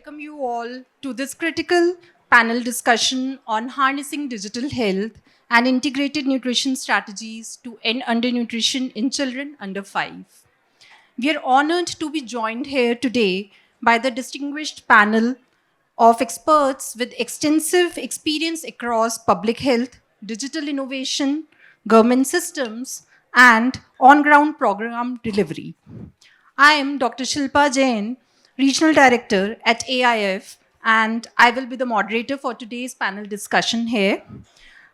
welcome you all to this critical panel discussion on harnessing digital health and integrated nutrition strategies to end undernutrition in children under 5. We are honored to be joined here today by the distinguished panel of experts with extensive experience across public health, digital innovation, government systems, and on ground program delivery. I am Dr. Shilpa Jain, Regional Director at AIF, and I will be the moderator for today's panel discussion here.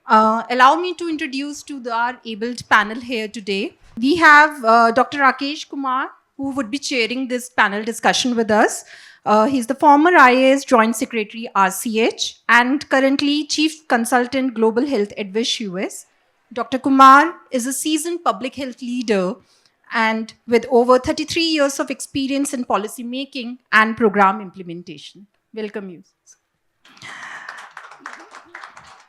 Allow me to introduce our abled panel here today. We have Dr. Rakesh Kumar, who would be chairing this panel discussion with us. He's the former IAS Joint Secretary, RCH, and currently Chief Consultant, Global Health at Wish US. Dr. Kumar is a seasoned public health leader and with over 33 years of experience in policy making and program implementation. Welcome you.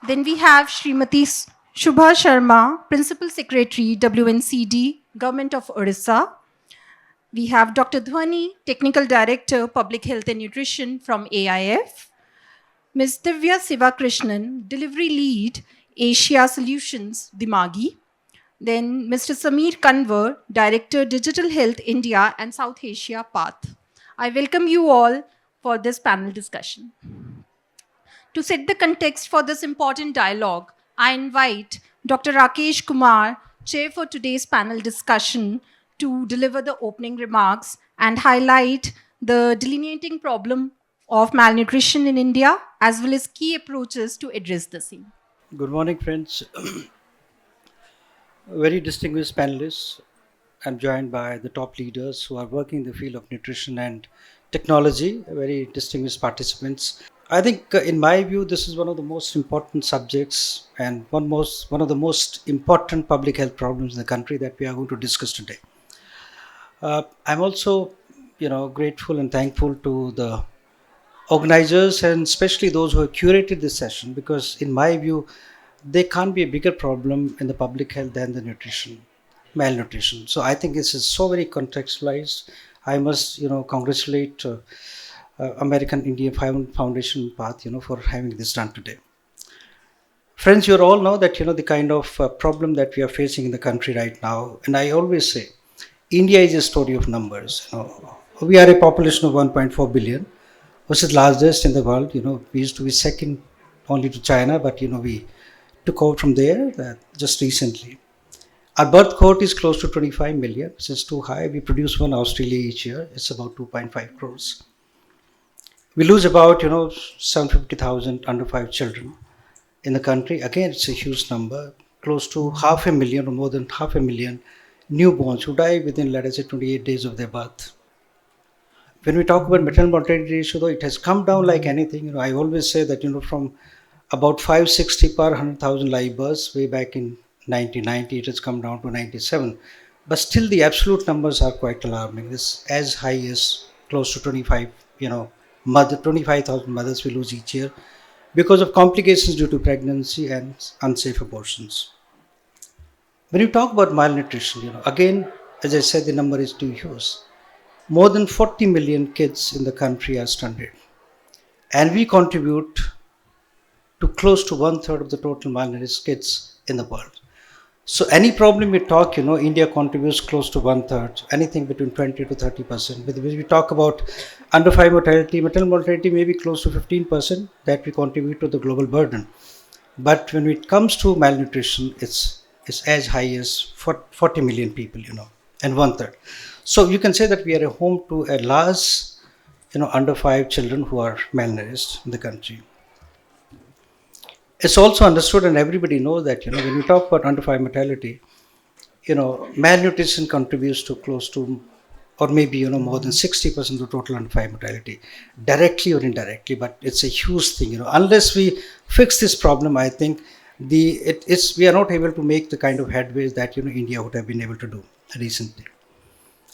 Then we have Srimati Shubha Sharma, Principal Secretary, WNCD, Government of Orissa. We have Dr. Dhwani, Technical Director, Public Health and Nutrition from AIF. Ms. Divya Sivakrishnan, Delivery Lead, Asia Solutions, Dimagi. Then Mr. Sameer Kanwar, Director, Digital Health India and South Asia Path. I welcome you all for this panel discussion. To set the context for this important dialogue, I invite Dr. Rakesh Kumar, Chair for today's panel discussion, to deliver the opening remarks and highlight the delineating problem of malnutrition in India, as well as key approaches to address the same. Good morning, friends. Very distinguished panelists. I'm joined by the top leaders who are working in the field of nutrition and technology, very distinguished participants. I think, in my view, this is one of the most important subjects and one of the most important public health problems in the country that we are going to discuss today. I'm also, grateful and thankful to the organizers and especially those who have curated this session, because in my view, there can't be a bigger problem in the public health than the malnutrition. So I think this is so very contextualized. I must, congratulate American Indian Foundation Path, for having this done today. Friends, you all know that, the kind of problem that we are facing in the country right now. And I always say, India is a story of numbers. We are a population of 1.4 billion, which is largest in the world. We used to be second only to China, but, we took over from there just recently. Our birth cohort is close to 25 million, which is too high. We produce one Australia each year. It's about 2.5 crores. We lose about, 750,000 under 5 children in the country. Again, it's a huge number. Close to 500,000 or more than 500,000 newborns who die within, let us say, 28 days of their birth. When we talk about maternal mortality ratio, though, it has come down like anything. I always say that, from about 560 per 100,000 live births way back in 1990, it has come down to 97. But still, the absolute numbers are quite alarming. It's as high as close to 25,000 mothers we lose each year because of complications due to pregnancy and unsafe abortions. When you talk about malnutrition, again, as I said, the number is too huge. More than 40 million kids in the country are stunted. And we contribute to close to 1/3 of the total malnourished kids in the world. So any problem we talk, India contributes close to 1/3, anything between 20 to 30%. When we talk about under 5 mortality, maternal mortality may be close to 15% that we contribute to the global burden. But when it comes to malnutrition, it's as high as 40 million people, and 1/3. So you can say that we are a home to a large, under 5 children who are malnourished in the country. It's also understood, and everybody knows that, when you talk about under 5 mortality, malnutrition contributes to close to, or maybe, more than 60% of the total under 5 mortality, directly or indirectly, but it's a huge thing. Unless we fix this problem, I think we are not able to make the kind of headways that, India would have been able to do recently.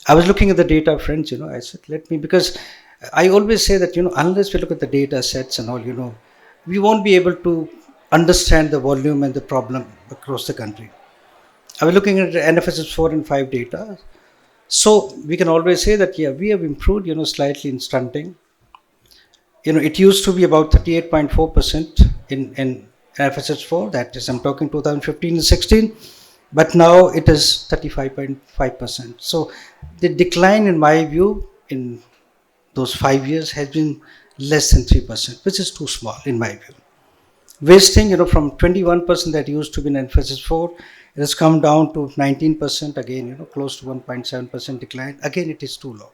I was looking at the data, friends, I said, because I always say that, unless we look at the data sets and all, we won't be able to understand the volume and the problem across the country. I was looking at NFSS 4 and 5 data. So we can always say that, we have improved, slightly in stunting. It used to be about 38.4% in FSH4, that is, I'm talking 2015 and 16, but now it is 35.5%. So the decline, in my view, in those 5 years has been less than 3%, which is too small, in my view. Wasting, from 21% that used to be in emphasis 4, it has come down to 19%, again, close to 1.7% decline. Again, it is too low.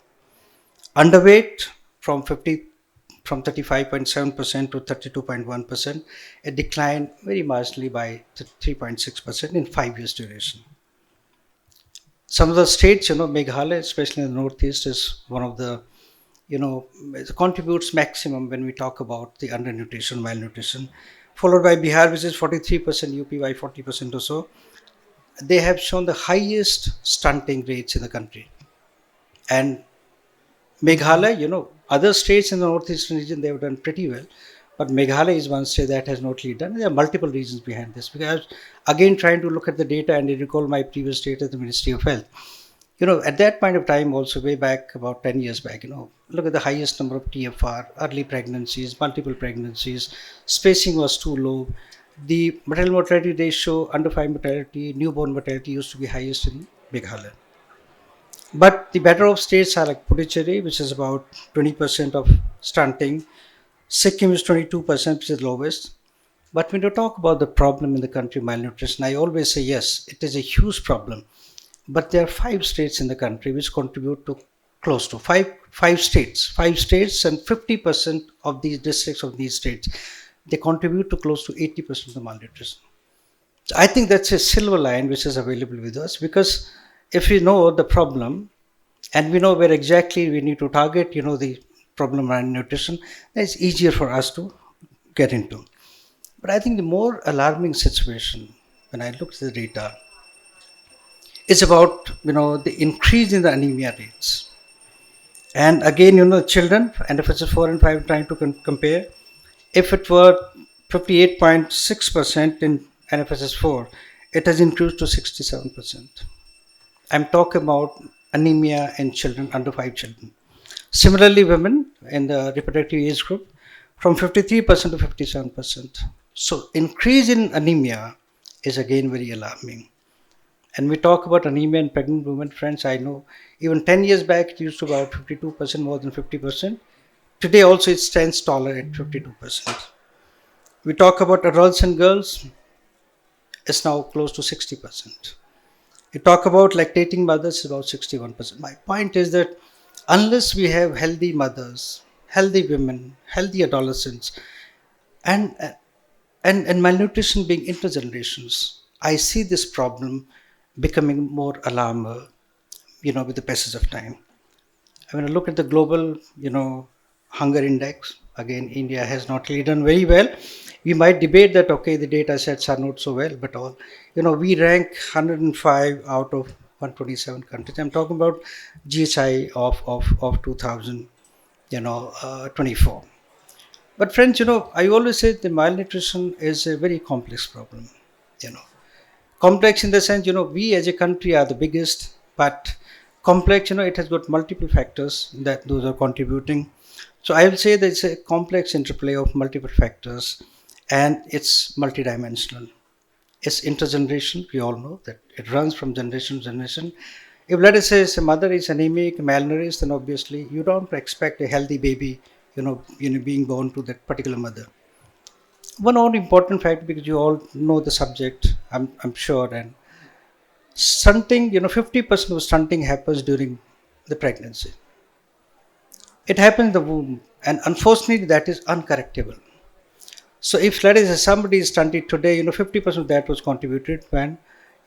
Underweight from 35.7% to 32.1%, a decline very marginally by 3.6% in 5 years duration. Some of the states, Meghalaya, especially in the northeast, is one of the, it contributes maximum when we talk about the undernutrition, malnutrition, followed by Bihar, which is 43%, UP by 40% or so. They have shown the highest stunting rates in the country. And Meghalaya, other states in the northeastern region, they have done pretty well. But Meghalaya is one state that has not really done. There are multiple reasons behind this. Because I was again trying to look at the data and recall my previous data at the Ministry of Health. At that point of time, also way back about 10 years back, look at the highest number of TFR, early pregnancies, multiple pregnancies, spacing was too low. The maternal mortality ratio, under 5 mortality, newborn mortality used to be highest in Meghalaya. But the better off states are like Puducherry, which is about 20% of stunting. Sikkim is 22%, which is lowest. But when you talk about the problem in the country, malnutrition, I always say yes, it is a huge problem. But there are 5 states in the country which contribute to close to five states, and 50% of these districts of these states, they contribute to close to 80% of the malnutrition. So I think that's a silver line which is available with us, because if we know the problem and we know where exactly we need to target, the problem of malnutrition, then it's easier for us to get into. But I think the more alarming situation, when I look at the data, is about, the increase in the anemia rates. And again, children, NFHS 4 and 5, trying to compare. If it were 58.6% in NFHS 4, it has increased to 67%. I'm talking about anemia in children, under 5 children. Similarly, women in the reproductive age group, from 53% to 57%. So increase in anemia is again very alarming. And we talk about anemia in pregnant women, friends, I know even 10 years back it used to be about 52%, more than 50%. Today also it stands taller at 52%. We talk about adults and girls, it's now close to 60%. We talk about lactating mothers, about 61%. My point is that unless we have healthy mothers, healthy women, healthy adolescents, and malnutrition being intergenerations, I see this problem becoming more alarming, with the passage of time. When I look at the global, hunger index, again, India has not really done very well. We might debate that, okay, the data sets are not so well, but all, we rank 105 out of 127 countries. I'm talking about GHI of 2024. But friends, I always say the malnutrition is a very complex problem, Complex in the sense, we as a country are the biggest, but complex, it has got multiple factors that those are contributing. So I will say that it's a complex interplay of multiple factors, and it's multidimensional. It's intergeneration. We all know that it runs from generation to generation. If, let us say, a mother is anemic, malnourished, then obviously you don't expect a healthy baby, being born to that particular mother. One more important fact, because you all know the subject, I'm sure, and stunting, 50% of stunting happens during the pregnancy. It happens in the womb, and unfortunately that is uncorrectable. So if, let us say, somebody is stunted today, 50% of that was contributed when,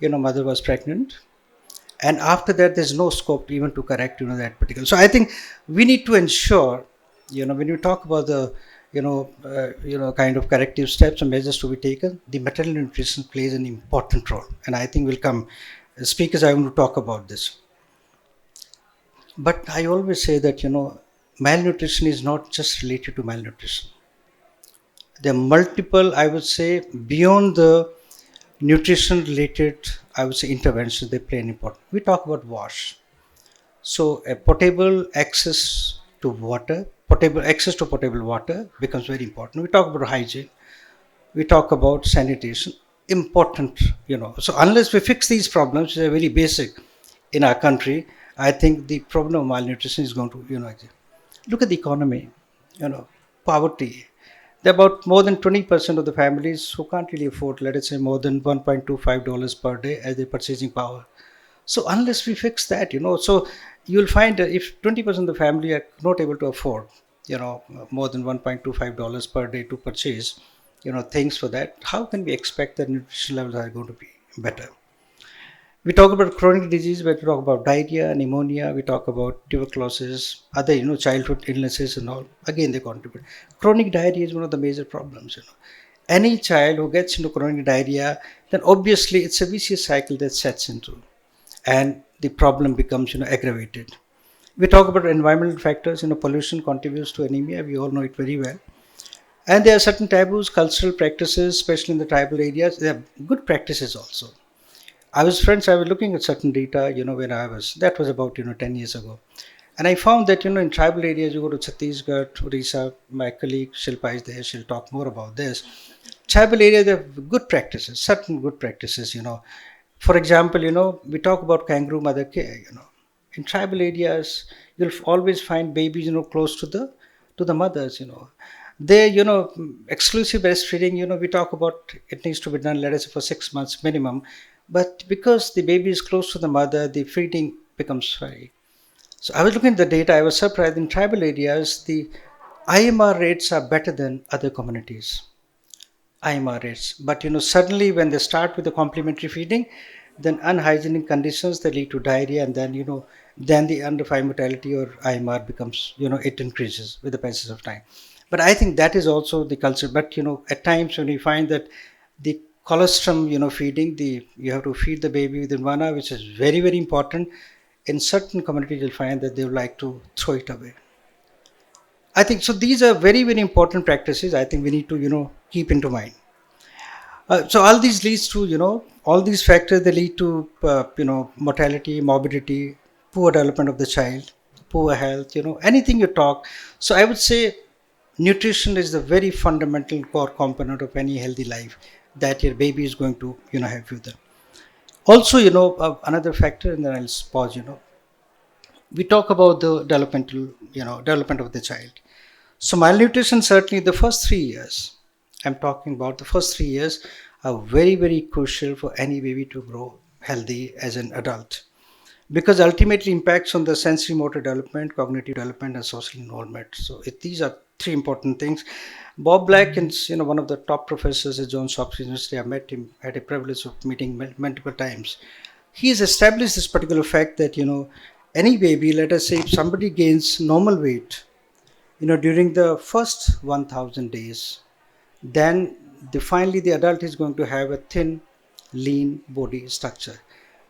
mother was pregnant. And after that, there's no scope even to correct, that particular. So I think we need to ensure, when you talk about the, kind of corrective steps and measures to be taken, the maternal nutrition plays an important role. And I think we'll come, speakers, I want to talk about this. But I always say that, malnutrition is not just related to malnutrition. There are multiple, I would say, beyond the nutrition related, I would say, interventions, they play an important. We talk about WASH. So a potable access to water, potable access to potable water becomes very important. We talk about hygiene, we talk about sanitation, important, so unless we fix these problems, which are very basic in our country, I think the problem of malnutrition is going to, look at the economy, you know poverty. There are about more than 20% of the families who can't really afford, let us say, more than $1.25 per day as their purchasing power. So unless we fix that, so you'll find that if 20% of the family are not able to afford, more than $1.25 per day to purchase, things for that, how can we expect that nutrition levels are going to be better? We talk about chronic disease, we talk about diarrhea, pneumonia, we talk about tuberculosis, other, childhood illnesses and all. Again, they contribute. Chronic diarrhea is one of the major problems. Any child who gets into chronic diarrhea, then obviously it's a vicious cycle that sets into, and the problem becomes, aggravated. We talk about environmental factors. Pollution contributes to anemia. We all know it very well. And there are certain taboos, cultural practices, especially in the tribal areas. There are good practices also. I was looking at certain data, when that was about, 10 years ago. And I found that, in tribal areas, you go to Chhattisgarh, Odisha, my colleague Shilpa is there, she'll talk more about this. Tribal areas, there are good practices, certain good practices. For example, we talk about kangaroo mother care. In tribal areas, you'll always find babies, close to the mothers. They, exclusive breastfeeding, we talk about it needs to be done, let us say, for 6 months minimum. But because the baby is close to the mother, the feeding becomes very. So I was looking at the data, I was surprised. In tribal areas, the IMR rates are better than other communities. IMR rates. But suddenly when they start with the complementary feeding, then unhygienic conditions that lead to diarrhea, and then the under 5 mortality or IMR becomes, it increases with the passage of time. But I think that is also the culture. But at times when we find that the colostrum, feeding, you have to feed the baby within 1 hour, which is very, very important. In certain communities, you'll find that they would like to throw it away. I think so. These are very, very important practices. I think we need to, keep into mind. So all these leads to, all these factors, they lead to, mortality, morbidity, poor development of the child, poor health, anything you talk. So I would say nutrition is the very fundamental core component of any healthy life that your baby is going to, have with them. Also, another factor, and then I'll pause, we talk about the development of the child. So malnutrition, certainly the first 3 years, I'm talking about the first 3 years, are very, very crucial for any baby to grow healthy as an adult, because ultimately impacts on the sensory motor development, cognitive development, and social involvement. So these are three important things. Bob Black is, one of the top professors at Johns Hopkins University. I met him, had a privilege of meeting multiple times. He has established this particular fact that, any baby, let us say if somebody gains normal weight, during the first 1000 days, then finally the adult is going to have a thin, lean body structure.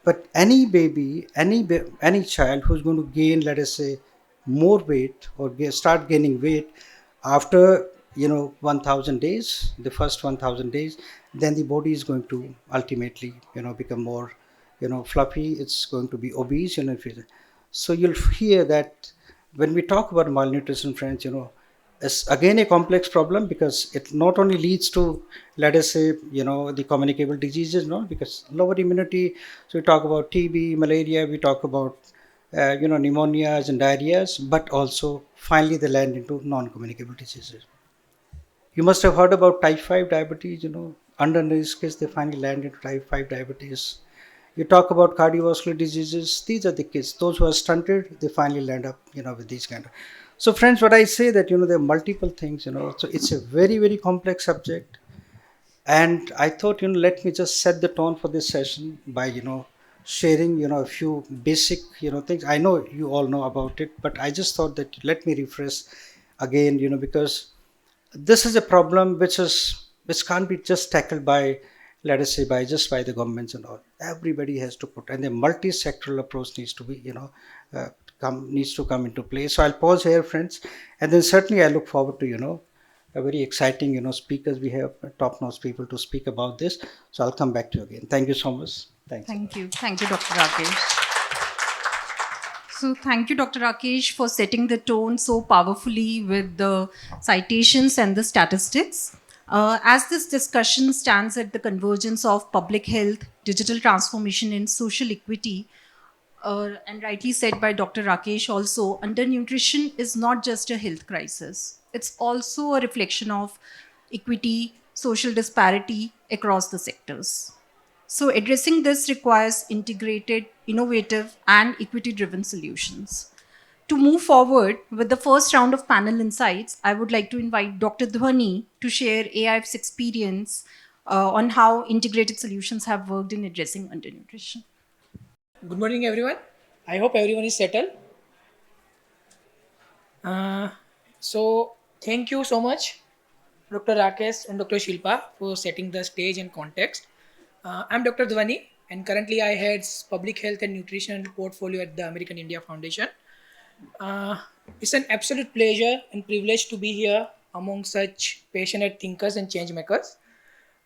But any baby, any child who's going to gain, let us say, more weight or start gaining weight after 1000 days, the first 1000 days, then the body is going to ultimately become more fluffy. It's going to be obese. So you'll hear that when we talk about malnutrition, friends, it's again a complex problem, because it not only leads to, let us say, the communicable diseases, because lower immunity. So we talk about TB, malaria, we talk about pneumonias and diarrheas, but also finally they land into non-communicable diseases. You must have heard about type 5 diabetes. Under this case, they finally land into type 5 diabetes. You talk about cardiovascular diseases, these are the kids. Those who are stunted, they finally land up, with these kind of. So friends, what I say that, there are multiple things, so it's a very, very complex subject. And I thought, let me just set the tone for this session by, sharing, a few basic, things. I know you all know about it, but I just thought that let me refresh again, because this is a problem which can't be just tackled by, let us say, by the governments and all. Everybody has to put, and the multi-sectoral approach needs to be, needs to come into play. So I'll pause here, friends, and then certainly I look forward to, a very exciting, speakers. We have top-notch people to speak about this. So I'll come back to you again. Thank you so much. Thanks. Thank you, Dr. Rakesh. So, thank you, Dr. Rakesh, for setting the tone so powerfully with the citations and the statistics. As this discussion stands at the convergence of public health, digital transformation, and social equity, and rightly said by Dr. Rakesh also, undernutrition is not just a health crisis. It's also a reflection of equity, social disparity across the sectors. So, addressing this requires integrated, innovative, and equity driven solutions. To move forward with the first round of panel insights, I would like to invite Dr. Dhwani to share AIF's experience on how integrated solutions have worked in addressing undernutrition. Good morning, everyone. I hope everyone is settled. Uh, so, thank you so much, Dr. Rakesh and Dr. Shilpa, for setting the stage and context. I'm Dr. Dhwani, and currently I head Public Health and Nutrition portfolio at the American India Foundation. Uh, it's an absolute pleasure and privilege to be here among such passionate thinkers and change makers.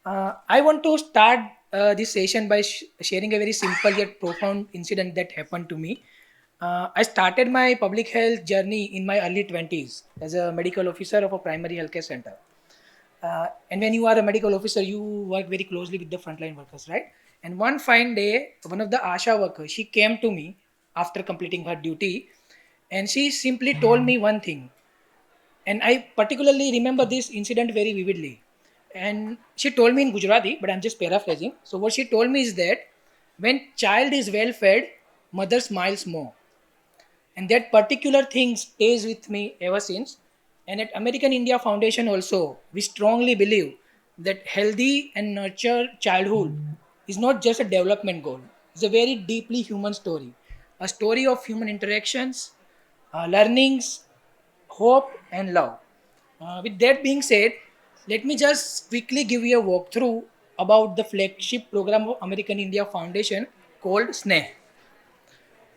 I want to start this session by sharing a very simple yet profound incident that happened to me. I started my public health journey in my early 20s as a medical officer of a primary healthcare center. And when you are a medical officer, you work very closely with the frontline workers, right? And one fine day, one of the ASHA workers, she came to me after completing her duty, and she simply told me one thing. And I particularly remember this incident very vividly. And she told me in Gujarati, but I'm just paraphrasing. So what she told me is that when child is well fed, mother smiles more. And that particular thing stays with me ever since. And at American India Foundation also, we strongly believe that healthy and nurtured childhood is not just a development goal. It's a very deeply human story. A story of human interactions, learnings, hope, and love. With that being said, let me just quickly give you a walkthrough about the flagship program of American India Foundation called SNEH.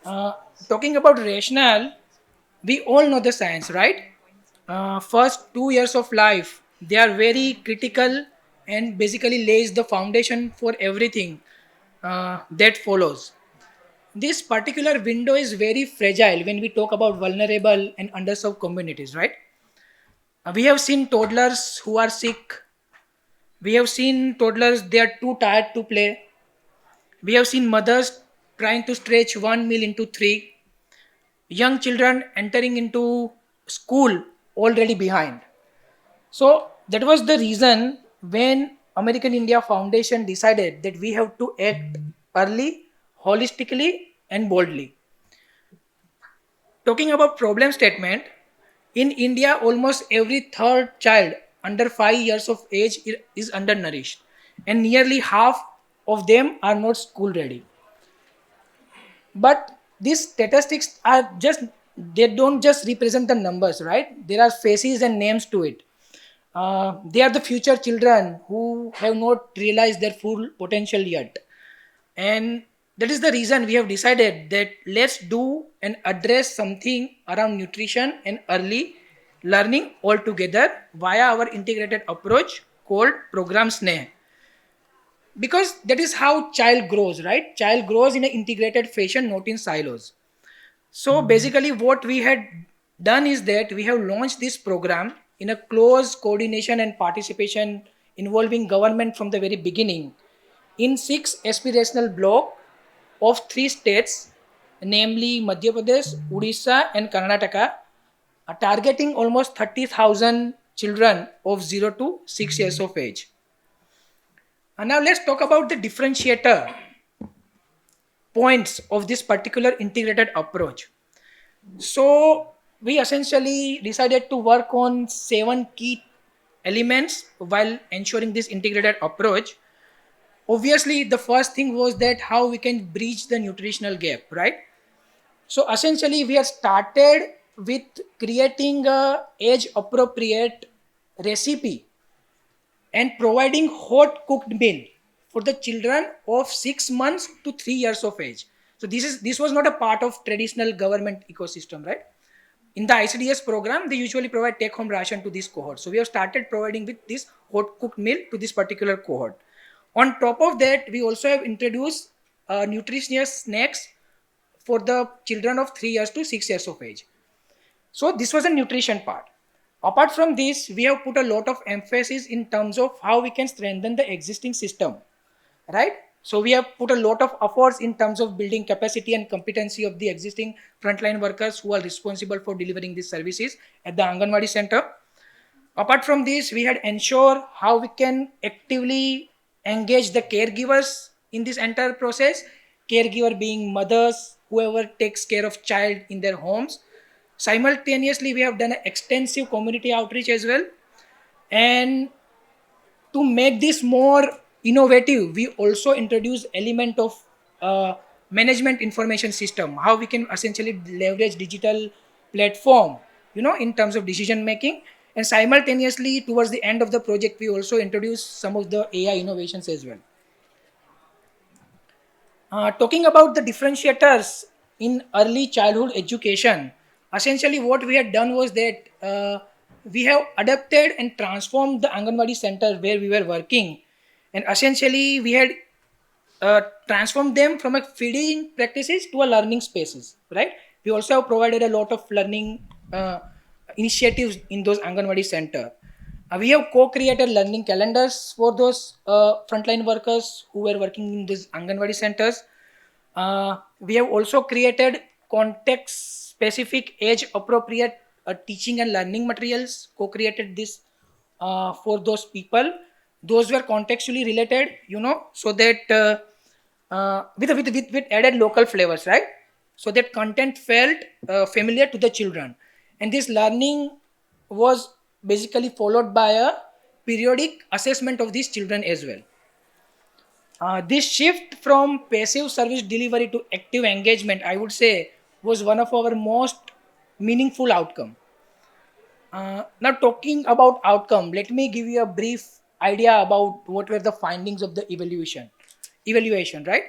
Uh, Talking about rationale, we all know the science, right? First 2 years of life, they are very critical and basically lays the foundation for everything that follows. This particular window is very fragile when we talk about vulnerable and underserved communities, right? We have seen toddlers who are sick. We have seen toddlers, they are too tired to play. We have seen mothers trying to stretch one meal into three. Young children entering into school already behind. So that was the reason when American India Foundation decided that we have to act early, holistically, and boldly. Talking about problem statement, in India, almost every third child under 5 years of age is undernourished, and nearly half of them are not school ready. But these statistics are just, they don't just represent the numbers, right? There are faces and names to it. They are the future children who have not realized their full potential yet. And that is the reason we have decided that let's do and address something around nutrition and early learning altogether via our integrated approach called Program SNEH. Because that is how child grows, right? Child grows in an integrated fashion, not in silos. So basically what we had done is that we have launched this program in a close coordination and participation involving government from the very beginning in 6 aspirational block of 3 states, namely Madhya Pradesh, Odisha and Karnataka, targeting almost 30,000 children of 0 to 6 years of age. And now let's talk about the differentiator points of this particular integrated approach. So we essentially decided to work on 7 key elements while ensuring this integrated approach. Obviously, the first thing was that how we can bridge the nutritional gap, right? So essentially, we have started with creating a age appropriate recipe and providing hot cooked meal for the children of 6 months to 3 years of age. So this was not a part of traditional government ecosystem, right? In the ICDS program, they usually provide take-home ration to this cohort. So we have started providing with this hot cooked meal to this particular cohort. On top of that, we also have introduced nutritious snacks for the children of 3 years to 6 years of age. So this was a nutrition part. Apart from this, we have put a lot of emphasis in terms of how we can strengthen the existing system, right? So we have put a lot of efforts in terms of building capacity and competency of the existing frontline workers who are responsible for delivering these services at the Anganwadi center. Apart from this, we had ensure how we can actively engage the caregivers in this entire process. Caregiver being mothers, whoever takes care of child in their homes. Simultaneously, we have done an extensive community outreach as well. And to make this more innovative, we also introduce element of management information system, how we can essentially leverage digital platform, in terms of decision making. And simultaneously, towards the end of the project, we also introduce some of the AI innovations as well. Talking about the differentiators in early childhood education, essentially what we had done was that we have adapted and transformed the Anganwadi center where we were working, and essentially we had transformed them from a feeding practices to a learning spaces, right? We also have provided a lot of learning initiatives in those Anganwadi center. We have co-created learning calendars for those frontline workers who were working in these Anganwadi centers. We have also created context-specific, age-appropriate teaching and learning materials. Co-created this for those people. Those were contextually related, so that with added local flavors, right? So that content felt familiar to the children, and this learning was basically followed by a periodic assessment of these children as well. This shift from passive service delivery to active engagement, I would say, was one of our most meaningful outcome. Now, talking about outcome, let me give you a brief idea about what were the findings of the evaluation, right?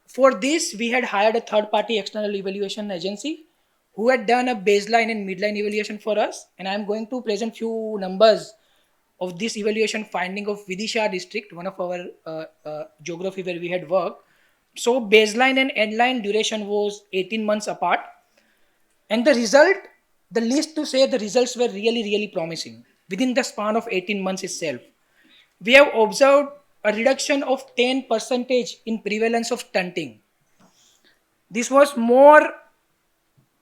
For this, we had hired a third-party external evaluation agency who had done a baseline and midline evaluation for us, and I'm going to present few numbers of this evaluation finding of Vidisha district, one of our geography where we had worked. So baseline and endline duration was 18 months apart, and the least to say, the results were really promising within the span of 18 months itself. We have observed a reduction of 10% in prevalence of stunting. This was more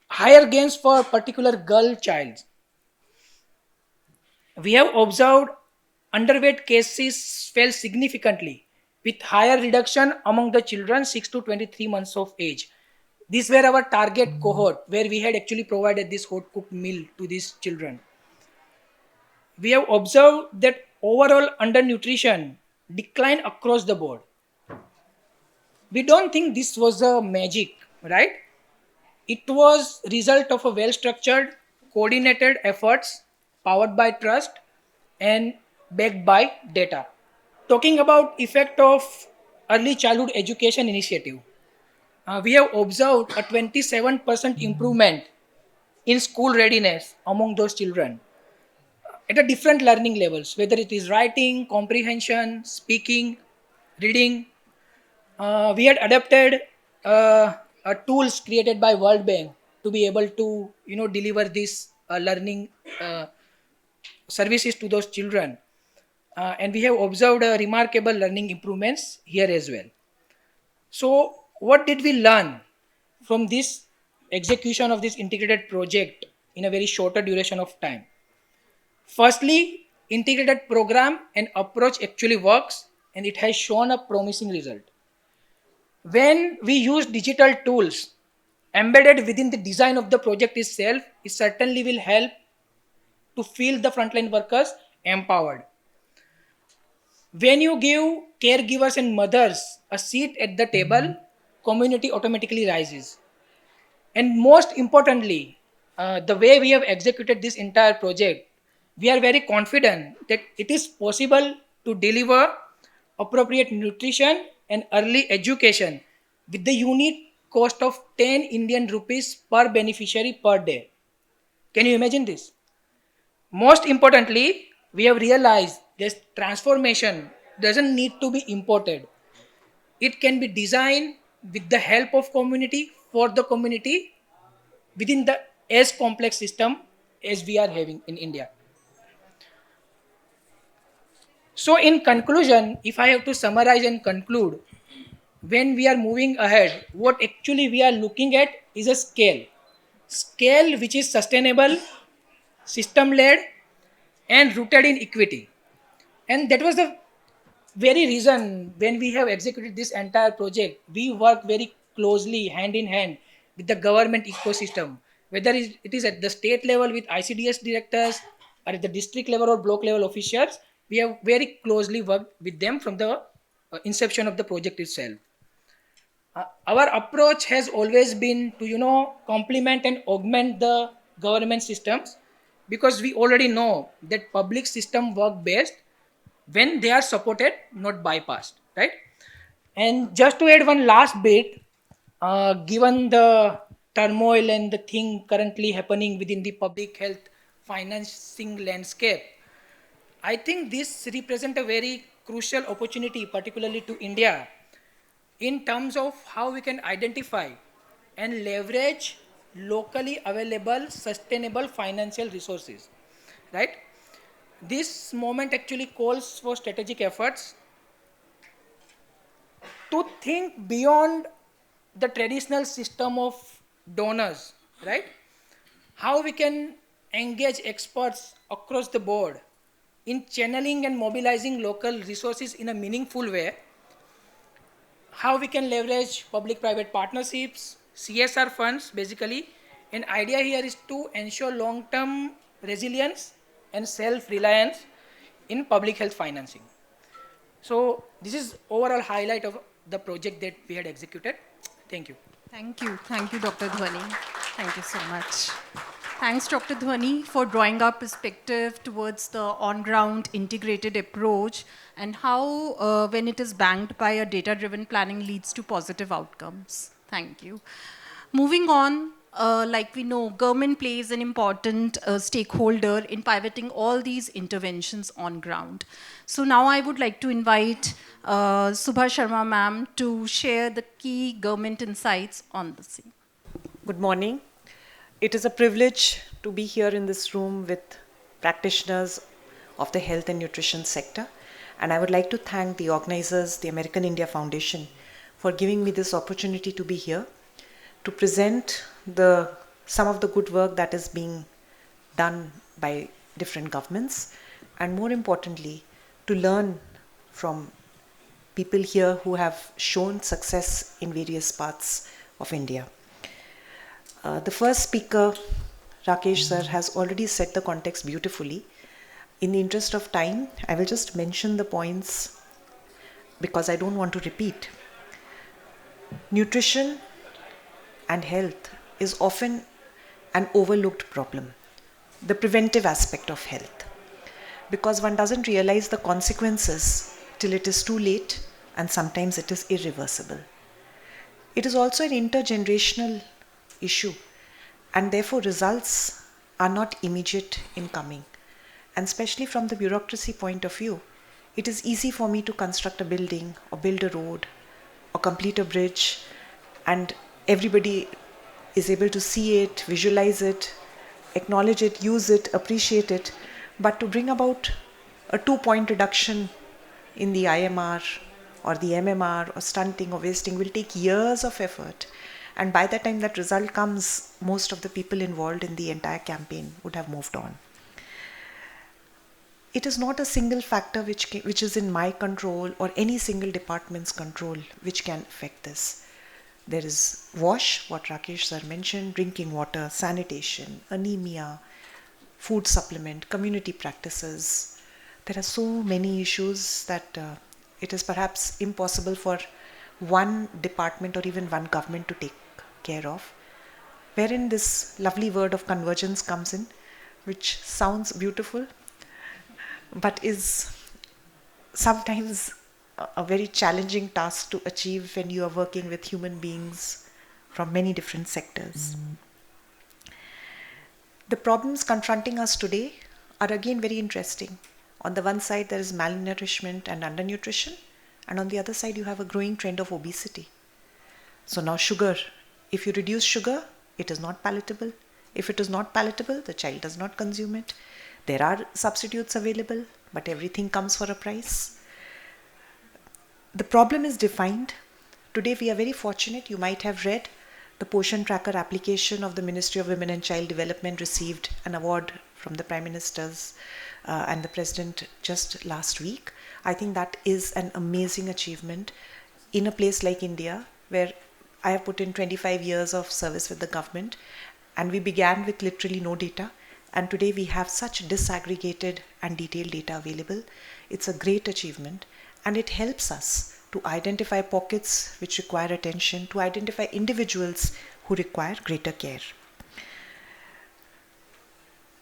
higher gains for particular girl child. We have observed underweight cases fell significantly with higher reduction among the children 6 to 23 months of age. These were our target cohort where we had actually provided this hot cooked meal to these children. We have observed that overall undernutrition declined across the board. We don't think this was a magic, right? It was result of a well-structured, coordinated efforts powered by trust and backed by data. Talking about effect of early childhood education initiative, we have observed a 27% improvement in school readiness among those children at a different learning levels, whether it is writing, comprehension, speaking, reading. We had adapted tools created by World Bank to be able to deliver these learning services to those children, and we have observed remarkable learning improvements here as well. So what did we learn from this execution of this integrated project in a very shorter duration of time? Firstly, integrated program and approach actually works, and it has shown a promising result. When we use digital tools embedded within the design of the project itself, it certainly will help to feel the frontline workers empowered. When you give caregivers and mothers a seat at the table, community automatically rises. And most importantly, the way we have executed this entire project, we are very confident that it is possible to deliver appropriate nutrition and early education with the unique cost of 10 Indian rupees per beneficiary per day. Can you imagine this? Most importantly, we have realized this transformation doesn't need to be imported. It can be designed with the help of community, for the community, within the as complex system as we are having in India. So, in conclusion, if I have to summarize and conclude, when we are moving ahead, what actually we are looking at is a scale which is sustainable, system led, and rooted in equity. And that was the very reason when we have executed this entire project, we work very closely hand in hand with the government ecosystem, whether it is at the state level with ICDS directors or at the district level or block level officials. We have very closely worked with them from the inception of the project itself. Our approach has always been to complement and augment the government systems, because we already know that public system work best when they are supported, not bypassed, right? And just to add one last bit, given the turmoil and the thing currently happening within the public health financing landscape, I think this represents a very crucial opportunity, particularly to India, in terms of how we can identify and leverage locally available sustainable financial resources, right? This moment actually calls for strategic efforts to think beyond the traditional system of donors, right? How we can engage experts across the board in channeling and mobilizing local resources in a meaningful way, how we can leverage public-private partnerships, CSR funds basically. An idea here is to ensure long-term resilience and self-reliance in public health financing. So this is overall highlight of the project that we had executed. Thank you. Thank you, Dr. Dhwani. Thank you so much. Thanks, Dr. Dhwani, for drawing our perspective towards the on-ground integrated approach and how, when it is banked by a data-driven planning, leads to positive outcomes. Thank you. Moving on, like we know, government plays an important stakeholder in pivoting all these interventions on ground. So now I would like to invite Subha Sharma ma'am to share the key government insights on the same. Good morning. It is a privilege to be here in this room with practitioners of the health and nutrition sector. And I would like to thank the organizers, the American India Foundation, for giving me this opportunity to be here to present some of the good work that is being done by different governments, and more importantly, to learn from people here who have shown success in various parts of India. The first speaker, Rakesh sir, has already set the context beautifully. In the interest of time, I will just mention the points because I don't want to repeat. Nutrition and health is often an overlooked problem, the preventive aspect of health, because one doesn't realize the consequences till it is too late, and sometimes it is irreversible. It is also an intergenerational issue, and therefore results are not immediate in coming. And especially from the bureaucracy point of view, it is easy for me to construct a building or build a road or complete a bridge, and everybody is able to see it, visualize it, acknowledge it, use it, appreciate it. But to bring about a 2-point reduction in the IMR or the MMR or stunting or wasting will take years of effort. And by the time that result comes, most of the people involved in the entire campaign would have moved on. It is not a single factor which is in my control or any single department's control which can affect this. There is WASH, what Rakesh sir mentioned, drinking water, sanitation, anemia, food supplement, community practices. There are so many issues that it is perhaps impossible for one department or even one government to take care of, wherein this lovely word of convergence comes in, which sounds beautiful, but is sometimes a very challenging task to achieve when you are working with human beings from many different sectors. The problems confronting us today are again very interesting. On the one side, there is malnourishment and undernutrition, and on the other side, you have a growing trend of obesity. So now sugar, if you reduce sugar, it is not palatable. If it is not palatable, the child does not consume it. There are substitutes available, but everything comes for a price. The problem is defined. Today we are very fortunate. You might have read the Poshan Tracker application of the Ministry of Women and Child Development received an award from the Prime Minister's and the President just last week. I think that is an amazing achievement in a place like India, where I have put in 25 years of service with the government, and we began with literally no data, and today we have such disaggregated and detailed data available. It's a great achievement, and it helps us to identify pockets which require attention, to identify individuals who require greater care.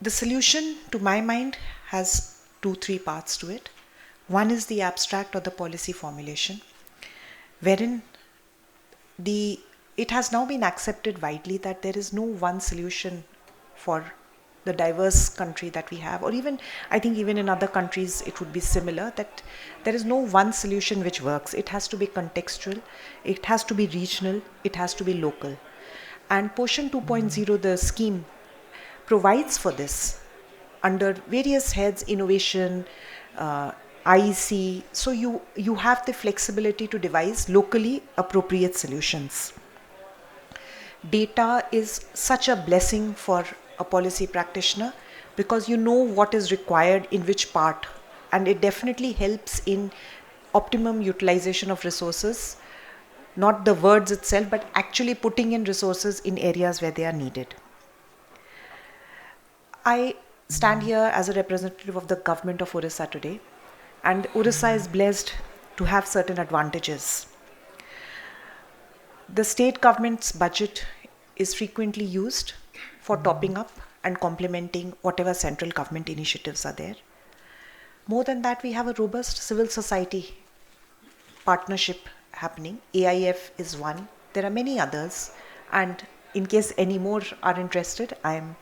The solution, to my mind, has 2-3 parts to it. One is the abstract or the policy formulation, wherein it has now been accepted widely that there is no one solution for the diverse country that we have, or even, I think even in other countries it would be similar, that there is no one solution which works. It has to be contextual, it has to be regional, it has to be local. And Poshan 2.0, the scheme, provides for this under various heads, innovation, IEC, so you have the flexibility to devise locally appropriate solutions. Data is such a blessing for a policy practitioner because you know what is required in which part, and it definitely helps in optimum utilization of resources, not the words itself, but actually putting in resources in areas where they are needed. I stand here as a representative of the government of Orissa today, and Orissa is blessed to have certain advantages. The state government's budget is frequently used for topping up and complementing whatever central government initiatives are there. More than that, we have a robust civil society partnership happening. AIF is one. There are many others, and in case any more are interested, I am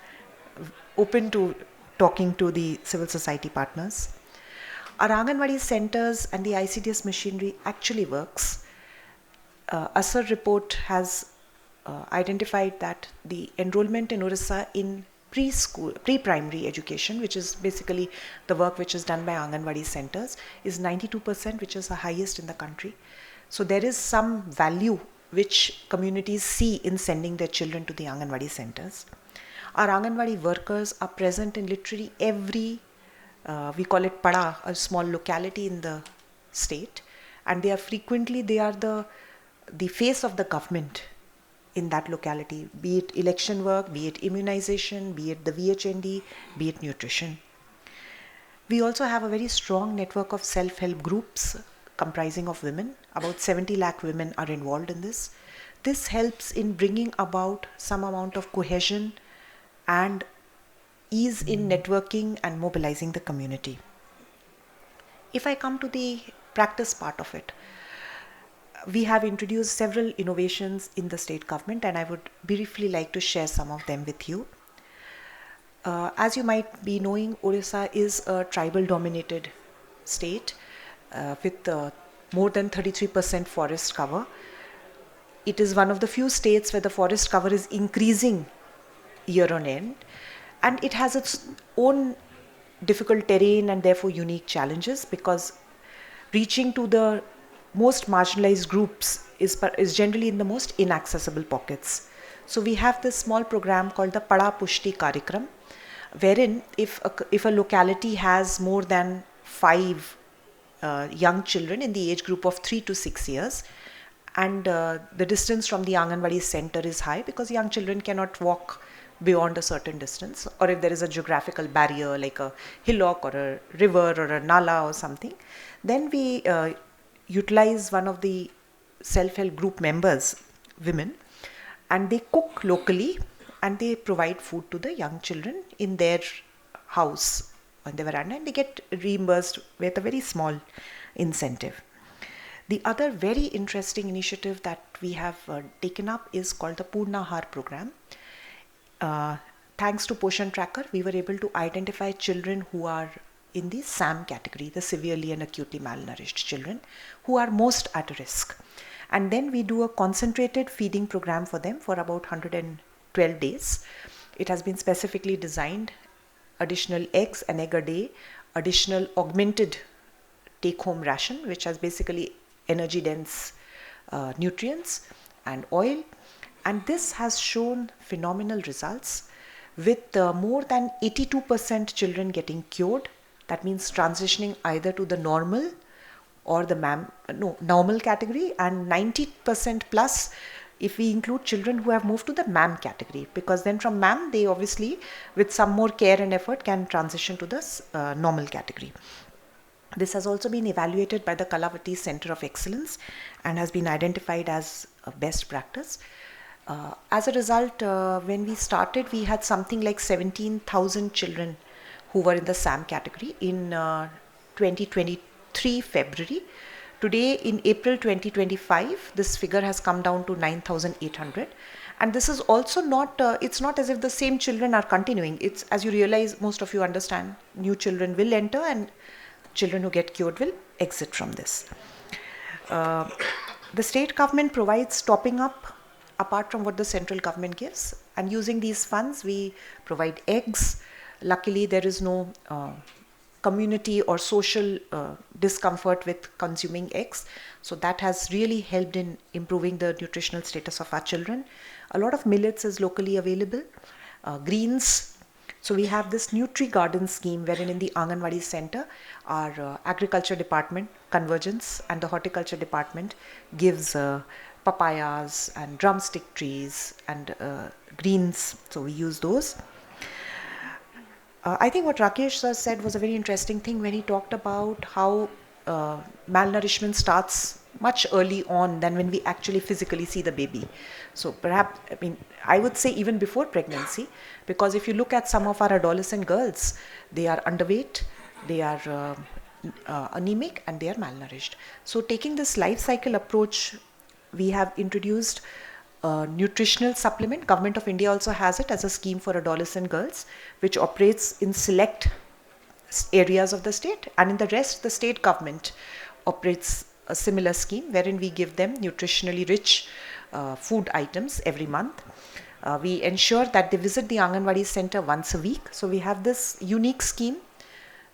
open to talking to the civil society partners. Our Anganwadi centers and the ICDS machinery actually works. ASAR report has identified that the enrollment in Orissa in preschool, pre-primary education, which is basically the work which is done by Anganwadi centers, is 92%, which is the highest in the country. So there is some value which communities see in sending their children to the Anganwadi centers. Our Anganwadi workers are present in literally every, we call it pada, a small locality in the state, and they are the face of the government in that locality, be it election work, be it immunization, be it the VHND, be it nutrition. We also have a very strong network of self-help groups comprising of women. About 70 lakh women are involved in this. This helps in bringing about some amount of cohesion and ease in networking and mobilizing the community. If I come to the practice part of it, we have introduced several innovations in the state government, and I would briefly like to share some of them with you. As you might be knowing, Orissa is a tribal dominated state with more than 33% forest cover. It is one of the few states where the forest cover is increasing year on end, and it has its own difficult terrain and therefore unique challenges, because reaching to the most marginalized groups is generally in the most inaccessible pockets. So we have this small program called the Pada Pushti Karikram, wherein if a locality has more than 5 young children in the age group of 3 to 6 years, and the distance from the Anganwadi center is high because young children cannot walk beyond a certain distance, or if there is a geographical barrier like a hillock or a river or a nala or something, then we utilize one of the self-help group members, women, and they cook locally and they provide food to the young children in their house on the veranda, and they get reimbursed with a very small incentive. The other very interesting initiative that we have taken up is called the Purnahar program. Thanks to Poshan Tracker, we were able to identify children who are in the SAM category, the severely and acutely malnourished children, who are most at risk. And then we do a concentrated feeding program for them for about 112 days. It has been specifically designed: additional eggs, an egg a day, additional augmented take-home ration, which has basically energy-dense nutrients and oil. And this has shown phenomenal results, with more than 82% children getting cured. That means transitioning either to the normal or the normal category, and 90% plus if we include children who have moved to the MAM category, because then from MAM they obviously, with some more care and effort, can transition to the normal category. This has also been evaluated by the Kalavati Center of Excellence and has been identified as a best practice. As a result, when we started, we had something like 17,000 children who were in the SAM category in 2023 February. Today, in April 2025, this figure has come down to 9,800. And this is also not, it's not as if the same children are continuing. It's, as you realize, most of you understand, new children will enter and children who get cured will exit from this. The state government provides topping up apart from what the central government gives, and using these funds we provide eggs. Luckily there is no community or social discomfort with consuming eggs, so that has really helped in improving the nutritional status of our children. A lot of millets is locally available, greens. So we have this Nutri Garden scheme, wherein in the Anganwadi center, our agriculture department, Convergence, and the horticulture department gives papayas and drumstick trees and greens. So we use those. I think what Rakesh sir said was a very interesting thing when he talked about how malnourishment starts much early on than when we actually physically see the baby. So perhaps, I mean, I would say even before pregnancy, because if you look at some of our adolescent girls, they are underweight, they are anemic, and they are malnourished. So taking this life cycle approach, we have introduced a nutritional supplement. Government of India also has it as a scheme for adolescent girls, which operates in select areas of the state, and in the rest the state government operates a similar scheme wherein we give them nutritionally rich food items every month. We ensure that they visit the Anganwadi center once a week. So we have this unique scheme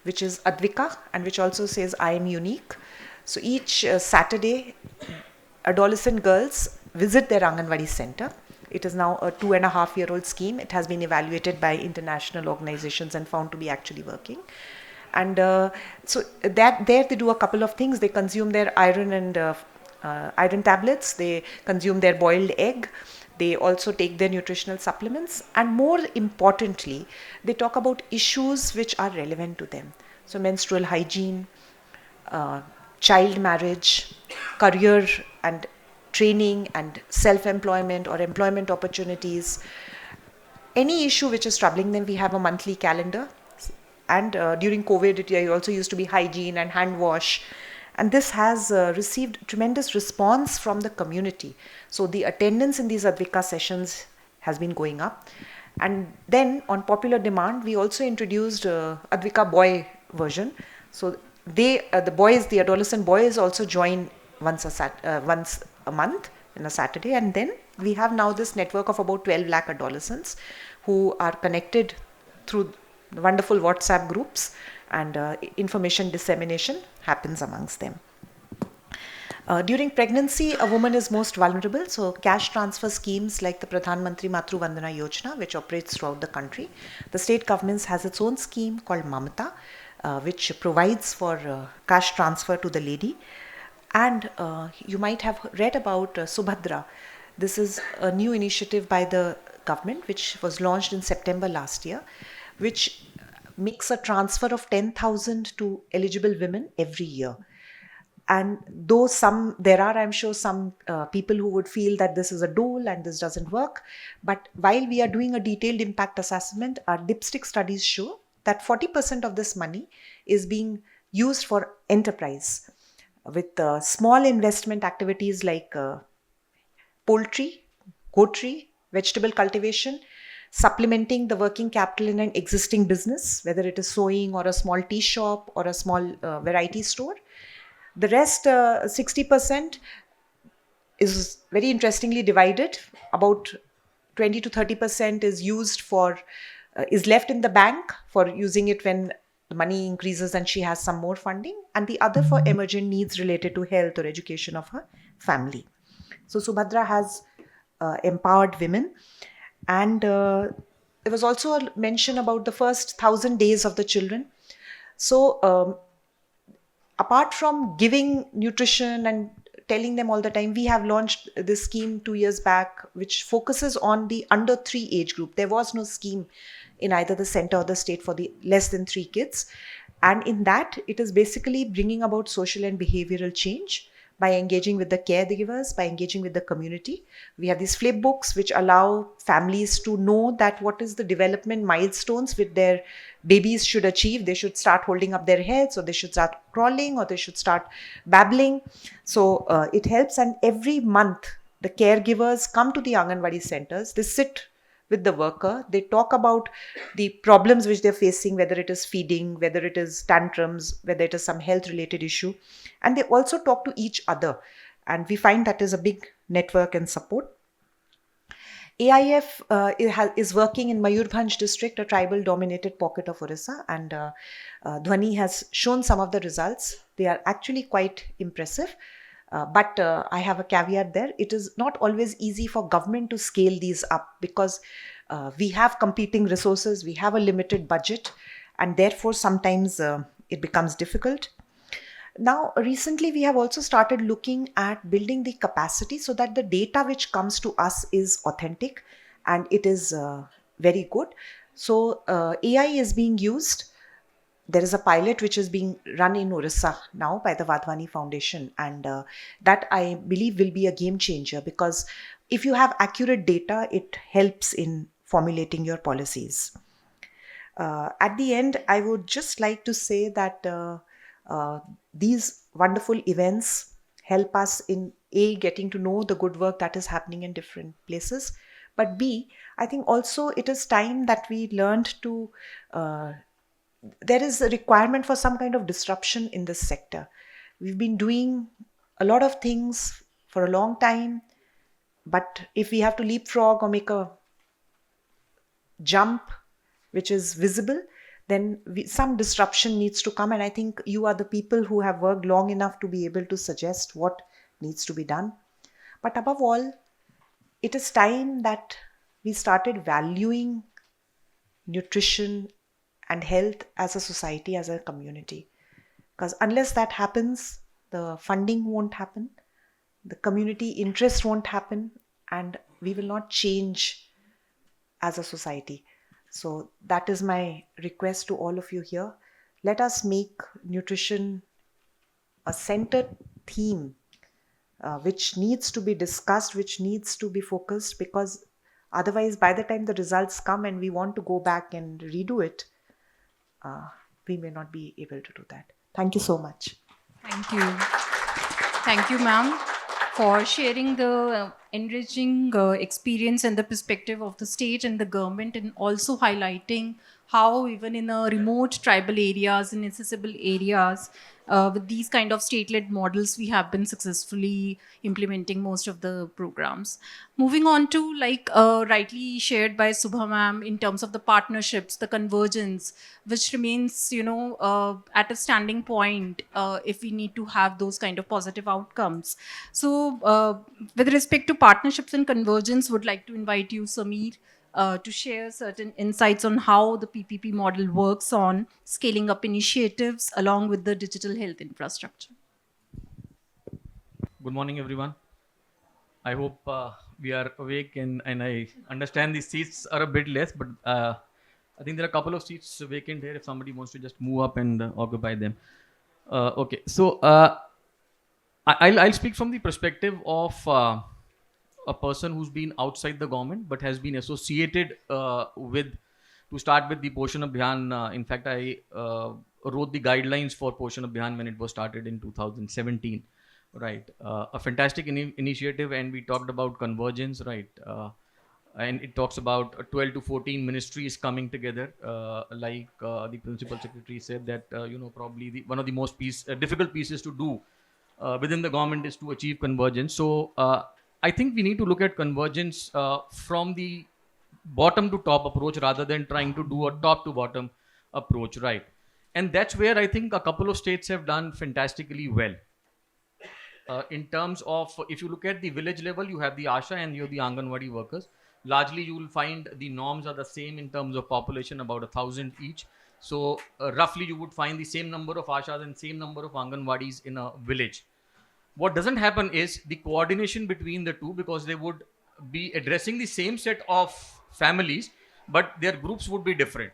which is Advika, and which also says I am unique. So each Saturday, adolescent girls visit their Anganwadi center. It is now a 2.5-year-old scheme. It has been evaluated by international organizations and found to be actually working. And so that there they do a couple of things. They consume their iron and iron tablets. They consume their boiled egg. They also take their nutritional supplements. And more importantly, they talk about issues which are relevant to them. So menstrual hygiene, child marriage, career and training and self-employment or employment opportunities. Any issue which is troubling them, we have a monthly calendar. And during COVID, it also used to be hygiene and hand wash. And this has received tremendous response from the community. So the attendance in these Advika sessions has been going up. And then on popular demand, we also introduced Advika boy version. So they, the adolescent boys also join once a month in a Saturday. And then we have now this network of about 12 lakh adolescents who are connected through wonderful WhatsApp groups, and information dissemination happens amongst them. During pregnancy, a woman is most vulnerable. So cash transfer schemes like the Pradhan Mantri Matru Vandana Yojana, which operates throughout the country. The state government has its own scheme called Mamata, which provides for cash transfer to the lady. And you might have read about Subhadra. This is a new initiative by the government, which was launched in September last year, which makes a transfer of 10,000 to eligible women every year. And though there are, I'm sure, some people who would feel that this is a dole and this doesn't work. But while we are doing a detailed impact assessment, our dipstick studies show that 40% of this money is being used for enterprise with small investment activities like poultry, goatry, vegetable cultivation, supplementing the working capital in an existing business, whether it is sewing or a small tea shop or a small variety store. The rest, 60%, is very interestingly divided. About 20 to 30% is used for, is left in the bank for using it when the money increases and she has some more funding, and the other for emergent needs related to health or education of her family. So Subhadra has empowered women, and there was also a mention about the first 1,000 days of the children. So apart from giving nutrition and telling them all the time, we have launched this scheme 2 years back, which focuses on the under 3 age group. There was no scheme in either the center or the state for the less than 3 kids. And in that, it is basically bringing about social and behavioral change by engaging with the caregivers, by engaging with the community. We have these flip books which allow families to know that what is the development milestones with their babies should achieve. They should start holding up their heads, or they should start crawling, or they should start babbling. So it helps. And every month, the caregivers come to the Anganwadi centers. They sit with the worker. They talk about the problems which they're facing, whether it is feeding, whether it is tantrums, whether it is some health related issue. And they also talk to each other. And we find that is a big network and support. AIF is working in Mayurbhanj district, a tribal dominated pocket of Orissa, and Dhwani has shown some of the results. They are actually quite impressive. But I have a caveat there. It is not always easy for government to scale these up, because we have competing resources, we have a limited budget, and therefore sometimes it becomes difficult. Now, recently we have also started looking at building the capacity so that the data which comes to us is authentic and it is very good. So AI is being used. There is a pilot which is being run in Orissa now by the Vadhwani Foundation, and that I believe will be a game changer, because if you have accurate data, it helps in formulating your policies. At the end, I would just like to say that these wonderful events help us in A, getting to know the good work that is happening in different places, but B, I think also it is time that we learned to there is a requirement for some kind of disruption in this sector. We've been doing a lot of things for a long time, but if we have to leapfrog or make a jump which is visible, then some disruption needs to come. And I think you are the people who have worked long enough to be able to suggest what needs to be done. But above all, it is time that we started valuing nutrition and health as a society, as a community. Because unless that happens, the funding won't happen, the community interest won't happen, and we will not change as a society. So that is my request to all of you here. Let us make nutrition a centered theme which needs to be discussed, which needs to be focused, because otherwise by the time the results come and we want to go back and redo it, we may not be able to do that. Thank you so much. Thank you. Thank you, ma'am, for sharing the enriching experience and the perspective of the state and the government, and also highlighting how even in remote tribal areas, in accessible areas, with these kind of state-led models, we have been successfully implementing most of the programs. Moving on to, like rightly shared by Subha ma'am, in terms of the partnerships, the convergence, which remains, at a standing point if we need to have those kind of positive outcomes. So with respect to partnerships and convergence, would like to invite you, Sameer, to share certain insights on how the PPP model works on scaling up initiatives along with the digital health infrastructure. Good morning, everyone. I hope we are awake, and I understand the seats are a bit less, but I think there are a couple of seats vacant here if somebody wants to just move up and occupy them. Okay, so I'll speak from the perspective of a person who's been outside the government but has been associated with, to start with, the Poshan Abhiyan. In fact, I wrote the guidelines for Poshan Abhiyan when it was started in 2017. Right, a fantastic initiative, and we talked about convergence, right? And it talks about 12 to 14 ministries coming together, like the principal secretary said that probably one of the most difficult pieces to do within the government is to achieve convergence. So I think we need to look at convergence from the bottom to top approach rather than trying to do a top to bottom approach, right? And that's where I think a couple of states have done fantastically well. In terms of, if you look at the village level, you have the ASHA and you have the Anganwadi workers. Largely, you will find the norms are the same in terms of population, about 1,000 each. So roughly, you would find the same number of ASHAs and same number of Anganwadis in a village. What doesn't happen is the coordination between the two, because they would be addressing the same set of families, but their groups would be different.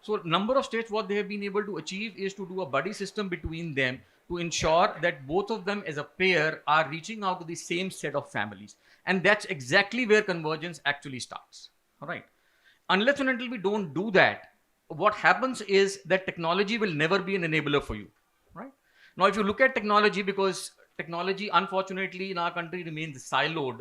So number of states, what they have been able to achieve is to do a buddy system between them to ensure that both of them as a pair are reaching out to the same set of families. And that's exactly where convergence actually starts. All right. Unless and until we don't do that, what happens is that technology will never be an enabler for you. Right. Now, if you look at technology, because technology, unfortunately, in our country remains siloed,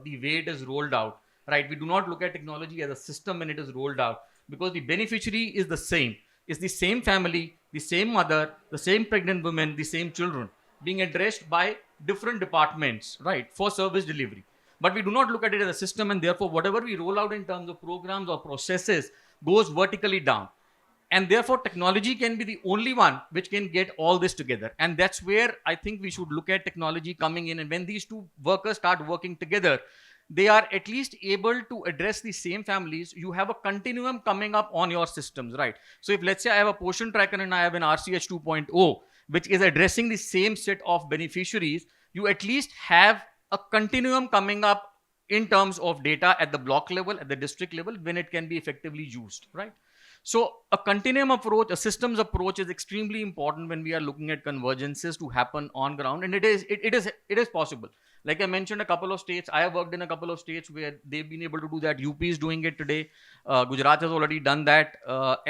the way it is rolled out, right? We do not look at technology as a system when it is rolled out, because the beneficiary is the same. It's the same family, the same mother, the same pregnant women, the same children being addressed by different departments, right, for service delivery. But we do not look at it as a system, and therefore, whatever we roll out in terms of programs or processes goes vertically down. And therefore, technology can be the only one which can get all this together. And that's where I think we should look at technology coming in. And when these two workers start working together, they are at least able to address the same families. You have a continuum coming up on your systems, right? So if, let's say, I have a portion tracker and I have an RCH 2.0, which is addressing the same set of beneficiaries, you at least have a continuum coming up in terms of data at the block level, at the district level, when it can be effectively used, right? So a continuum approach, a systems approach is extremely important when we are looking at convergences to happen on ground, and it is possible. Like I mentioned, a couple of states, I have worked in a couple of states where they've been able to do that. UP is doing it today. Gujarat has already done that.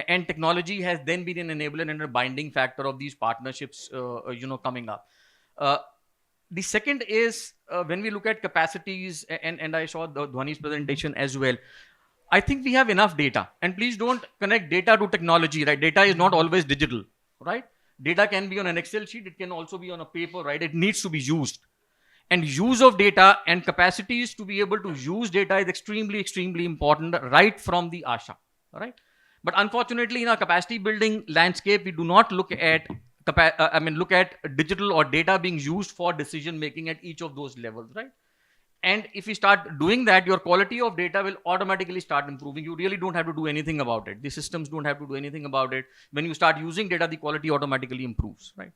And technology has then been an enabler and a binding factor of these partnerships, coming up. The second is when we look at capacities, and I saw Dhwani's presentation as well. I think we have enough data, and please don't connect data to technology, right? Data is not always digital, right? Data can be on an Excel sheet. It can also be on a paper, right? It needs to be used. And use of data and capacities to be able to use data is extremely, extremely important right from the ASHA, right? But unfortunately, in our capacity building landscape, we do not look at look at digital or data being used for decision making at each of those levels, right? And if we start doing that, your quality of data will automatically start improving. You really don't have to do anything about it. The systems don't have to do anything about it. When you start using data, the quality automatically improves, right?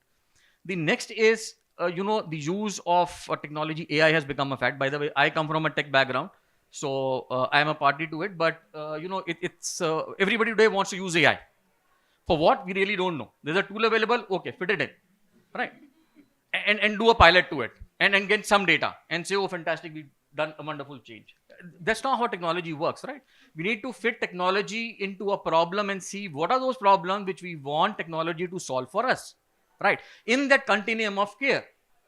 The next is, the use of technology. AI has become a fact. By the way, I come from a tech background, so I am a party to it. But, it's everybody today wants to use AI. For what? We really don't know. There's a tool available. Okay, fit it in, right? And do a pilot to it. And get some data and say, oh, fantastic, we've done a wonderful change. That's not how technology works, right? We need to fit technology into a problem and see what are those problems which we want technology to solve for us, right? In that continuum of care,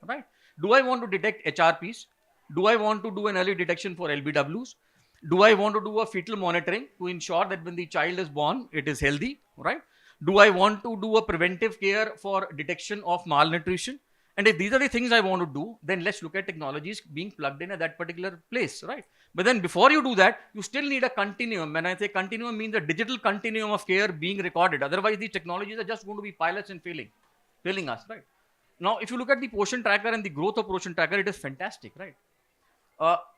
right? Do I want to detect HRPs? Do I want to do an early detection for LBWs? Do I want to do a fetal monitoring to ensure that when the child is born, it is healthy, right? Do I want to do a preventive care for detection of malnutrition? And if these are the things I want to do, then let's look at technologies being plugged in at that particular place, right? But then before you do that, you still need a continuum. When I say continuum, means a digital continuum of care being recorded. Otherwise, these technologies are just going to be pilots and failing us, right? Now, if you look at the portion tracker and the growth of portion tracker, it is fantastic, right?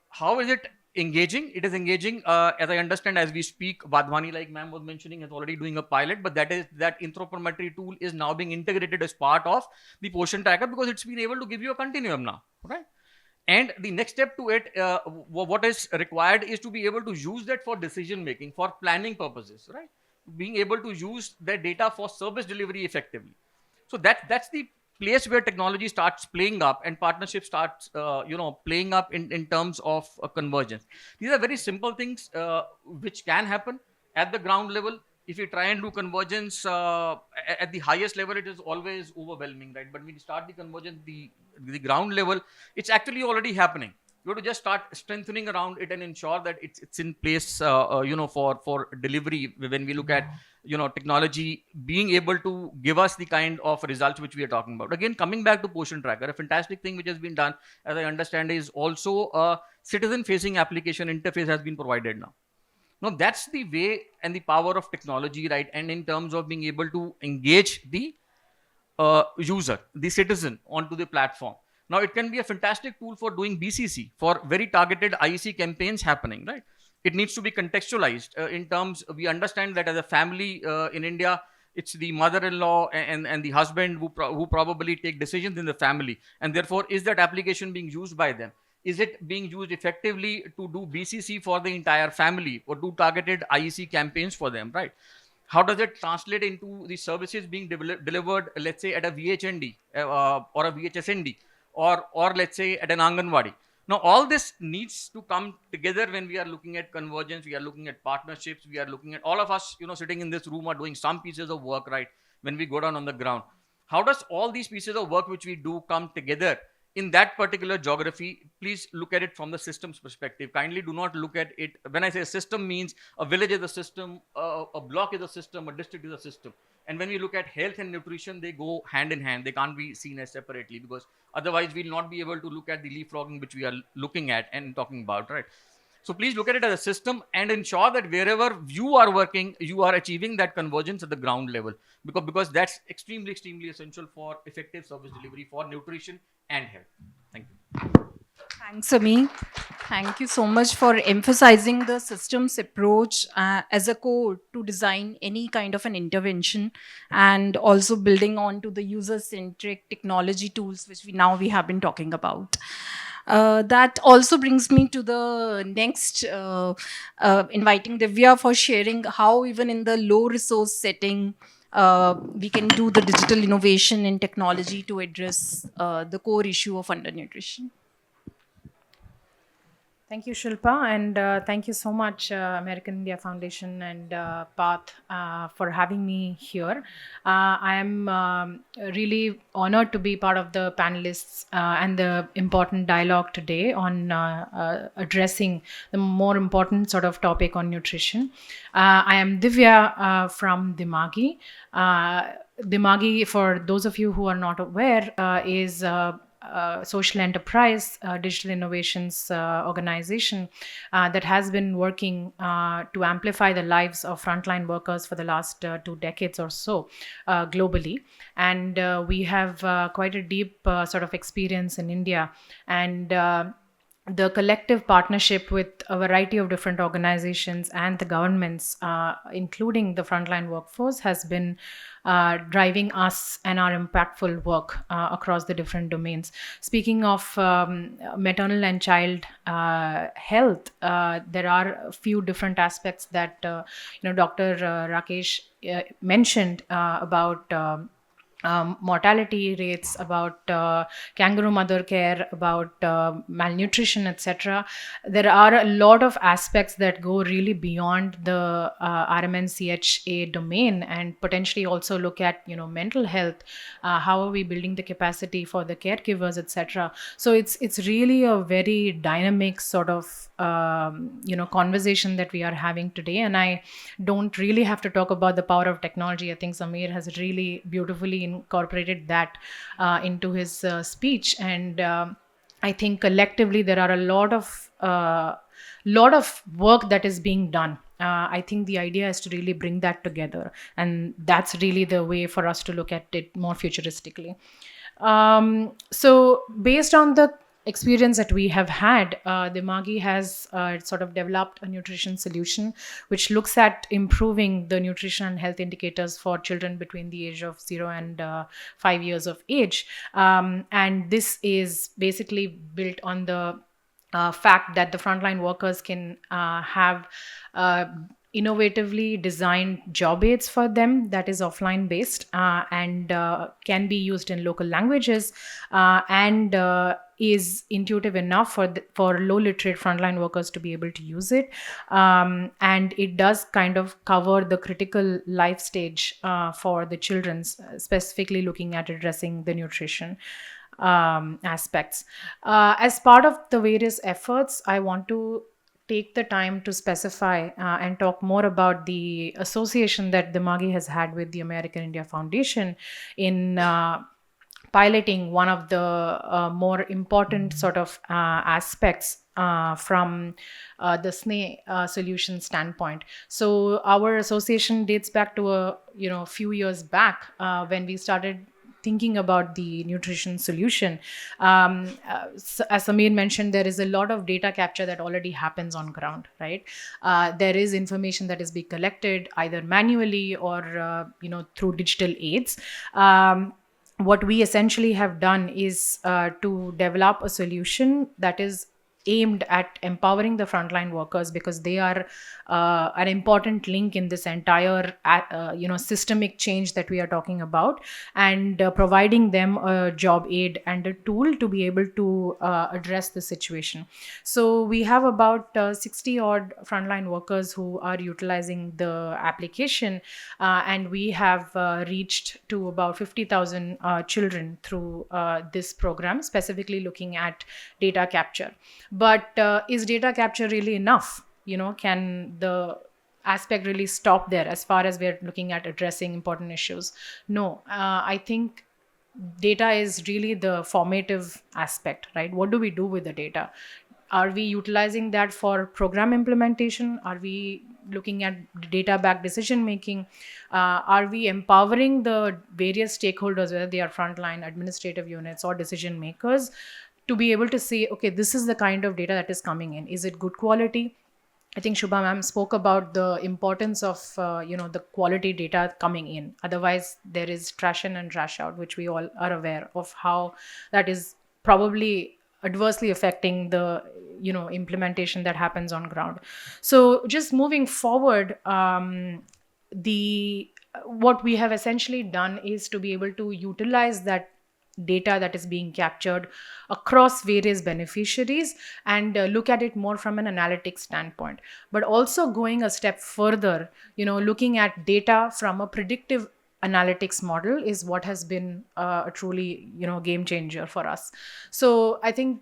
How is it engaging? It is engaging, as I understand, as we speak. Vadhwani, like ma'am was mentioning, is already doing a pilot, but that anthropometry tool is now being integrated as part of the portion tracker because it's been able to give you a continuum now, right? And the next step to it, what is required is to be able to use that for decision making, for planning purposes, right? Being able to use that data for service delivery effectively. So that's the place where technology starts playing up and partnership starts playing up in terms of convergence. These are very simple things which can happen at the ground level. If you try and do convergence at the highest level, it is always overwhelming, right? But when you start the convergence, the ground level, it's actually already happening, You have to just start strengthening around it and ensure that it's in place, for delivery. When we look at, technology being able to give us the kind of results which we are talking about. Again, coming back to Poshan Tracker, a fantastic thing which has been done, as I understand, is also a citizen-facing application interface has been provided now. Now, that's the way and the power of technology, right? And in terms of being able to engage the user, the citizen, onto the platform. Now, it can be a fantastic tool for doing BCC, for very targeted IEC campaigns happening, right? It needs to be contextualized in terms, we understand that as a family in India, it's the mother-in-law and the husband who probably take decisions in the family. And therefore, is that application being used by them? Is it being used effectively to do BCC for the entire family or do targeted IEC campaigns for them, right? How does it translate into the services being delivered, let's say at a VHND or a VHSND or let's say at an Anganwadi? Now, all this needs to come together when we are looking at convergence, we are looking at partnerships, we are looking at all of us, sitting in this room are doing some pieces of work, right? When we go down on the ground, how does all these pieces of work which we do come together in that particular geography? Please look at it from the systems perspective. Kindly do not look at it, when I say a system, means a village is a system, a block is a system, a district is a system. And when we look at health and nutrition, they go hand in hand. They can't be seen as separately, because otherwise we'll not be able to look at the leapfrogging which we are looking at and talking about, right? So please look at it as a system and ensure that wherever you are working, you are achieving that convergence at the ground level, because that's extremely, extremely essential for effective service delivery for nutrition and health. Thank you. Thanks, Ami. Thank you so much for emphasizing the systems approach as a core to design any kind of an intervention, and also building on to the user-centric technology tools which we have been talking about. That also brings me to the next, inviting Divya for sharing how even in the low resource setting, we can do the digital innovation in technology to address the core issue of undernutrition. Thank you, Shilpa, and thank you so much, American India Foundation and PATH, for having me here. I am really honored to be part of the panelists and the important dialogue today on addressing the more important sort of topic on nutrition. I am Divya from Dimagi. Dimagi, for those of you who are not aware, is social enterprise, digital innovations organization that has been working to amplify the lives of frontline workers for the last 2 decades or so globally. And we have quite a deep sort of experience in India. And the collective partnership with a variety of different organizations and the governments, including the frontline workforce, has been driving us and our impactful work across the different domains. Speaking of maternal and child health, there are a few different aspects that Dr. Rakesh mentioned about mortality rates, about kangaroo mother care, about malnutrition, etc. There are a lot of aspects that go really beyond the RMNCHA domain, and potentially also look at mental health. How are we building the capacity for the caregivers, etc. So it's really a very dynamic sort of conversation that we are having today. And I don't really have to talk about the power of technology. I think Samir has really beautifully incorporated that into his speech. And I think collectively there are a lot of work that is being done. I think the idea is to really bring that together, and that's really the way for us to look at it more futuristically. So based on the experience that we have had, Dimagi has sort of developed a nutrition solution which looks at improving the nutrition and health indicators for children between the age of 0 and 5 years of age. And this is basically built on the fact that the frontline workers can have innovatively designed job aids for them that is offline based and can be used in local languages and is intuitive enough for low literate frontline workers to be able to use it. And it does kind of cover the critical life stage for the children, specifically looking at addressing the nutrition. aspects. As part of the various efforts, I want to take the time to specify and talk more about the association that Dimagi has had with the American India Foundation in piloting one of the more important sort of aspects from the SNE solution standpoint. So our association dates back to a few years back when we started thinking about the nutrition solution. As Samir mentioned, there is a lot of data capture that already happens on ground, right? There is information that is being collected either manually or through digital aids. What we essentially have done is to develop a solution that is aimed at empowering the frontline workers, because they are an important link in this entire systemic change that we are talking about, and providing them a job aid and a tool to be able to address the situation. So we have about 60 odd frontline workers who are utilizing the application, and we have reached to about 50,000 children through this program, specifically looking at data capture. But is data capture really enough? Can the aspect really stop there as far as we're looking at addressing important issues? No, I think data is really the formative aspect, right? What do we do with the data? Are we utilizing that for program implementation? Are we looking at data-backed decision making? Are we empowering the various stakeholders, whether they are frontline administrative units or decision makers, to be able to say, okay, this is the kind of data that is coming in. Is it good quality? I think Shubha ma'am spoke about the importance of the quality data coming in. Otherwise, there is trash in and trash out, which we all are aware of how that is probably adversely affecting the implementation that happens on ground. So just moving forward, what we have essentially done is to be able to utilize that data that is being captured across various beneficiaries and look at it more from an analytics standpoint, but also going a step further, looking at data from a predictive analytics model is what has been a truly game changer for us. So I think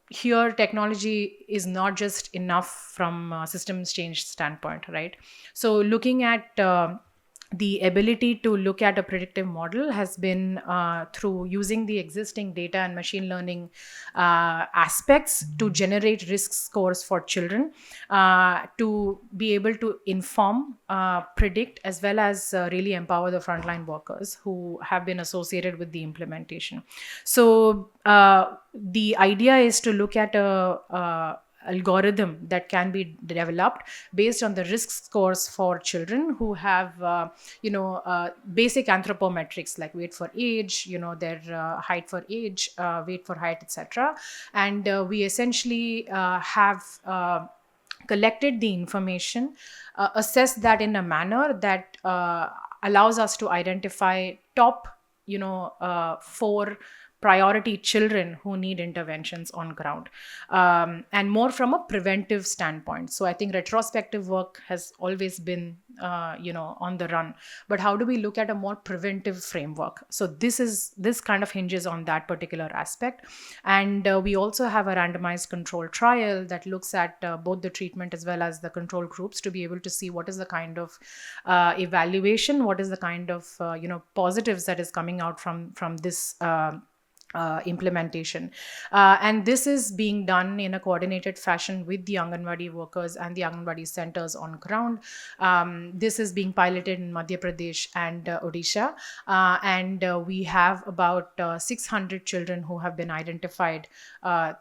here technology is not just enough from a systems change standpoint, right? So looking at the ability to look at a predictive model has been through using the existing data and machine learning aspects to generate risk scores for children, to be able to inform, predict, as well as really empower the frontline workers who have been associated with the implementation. So the idea is to look at a algorithm that can be developed based on the risk scores for children who have basic anthropometrics like weight for age, their height for age, weight for height, etc. And we essentially have collected the information, assessed that in a manner that allows us to identify top 4 priority children who need interventions on ground, and more from a preventive standpoint. So I think retrospective work has always been on the run, but how do we look at a more preventive framework? So this kind of hinges on that particular aspect. And we also have a randomized control trial that looks at both the treatment as well as the control groups, to be able to see what is the kind of evaluation, what is the kind of positives that is coming out from this implementation. And this is being done in a coordinated fashion with the Anganwadi workers and the Anganwadi centers on ground. This is being piloted in Madhya Pradesh and Odisha. And we have about 600 children who have been identified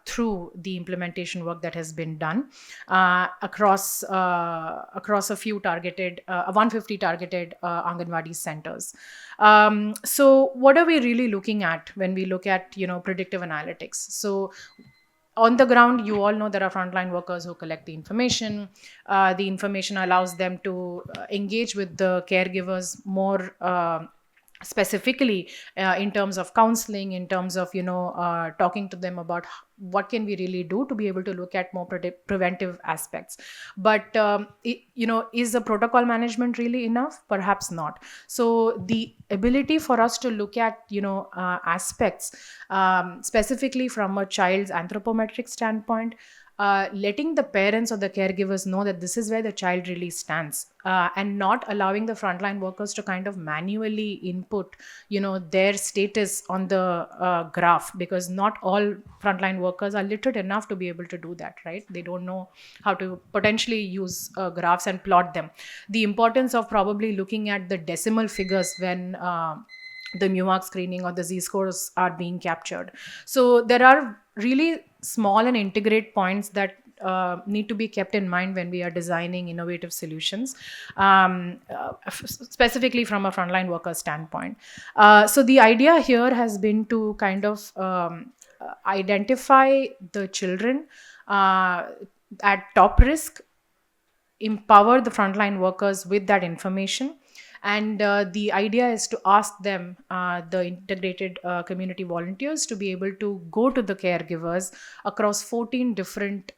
through the implementation work that has been done across a few targeted, 150 targeted Anganwadi centers. So what are we really looking at when we look at predictive analytics? So on the ground, you all know there are frontline workers who collect the information. The information allows them to engage with the caregivers more specifically in terms of counseling, in terms of talking to them about what can we really do to be able to look at more preventive aspects. But is the protocol management really enough? Perhaps not. So the ability for us to look at aspects, specifically from a child's anthropometric standpoint, letting the parents or the caregivers know that this is where the child really stands, and not allowing the frontline workers to kind of manually input their status on the graph, because not all frontline workers are literate enough to be able to do that, right? They don't know how to potentially use graphs and plot them. The importance of probably looking at the decimal figures when the MUAC screening or the Z-scores are being captured. So there are really small and integrate points that need to be kept in mind when we are designing innovative solutions, specifically from a frontline worker standpoint. So the idea here has been to kind of identify the children at top risk, empower the frontline workers with that information. And the idea is to ask them, the integrated community volunteers, to be able to go to the caregivers across 14 different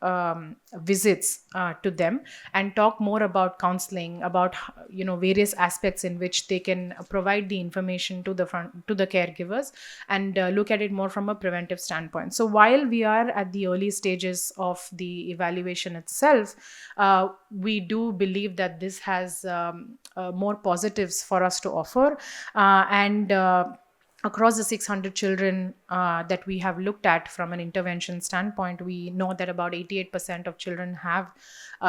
visits to them, and talk more about counseling, about various aspects in which they can provide the information to the caregivers, and look at it more from a preventive standpoint. So while we are at the early stages of the evaluation itself, we do believe that this has more positives for us to offer, and across the 600 children that we have looked at from an intervention standpoint, we know that about 88% of children have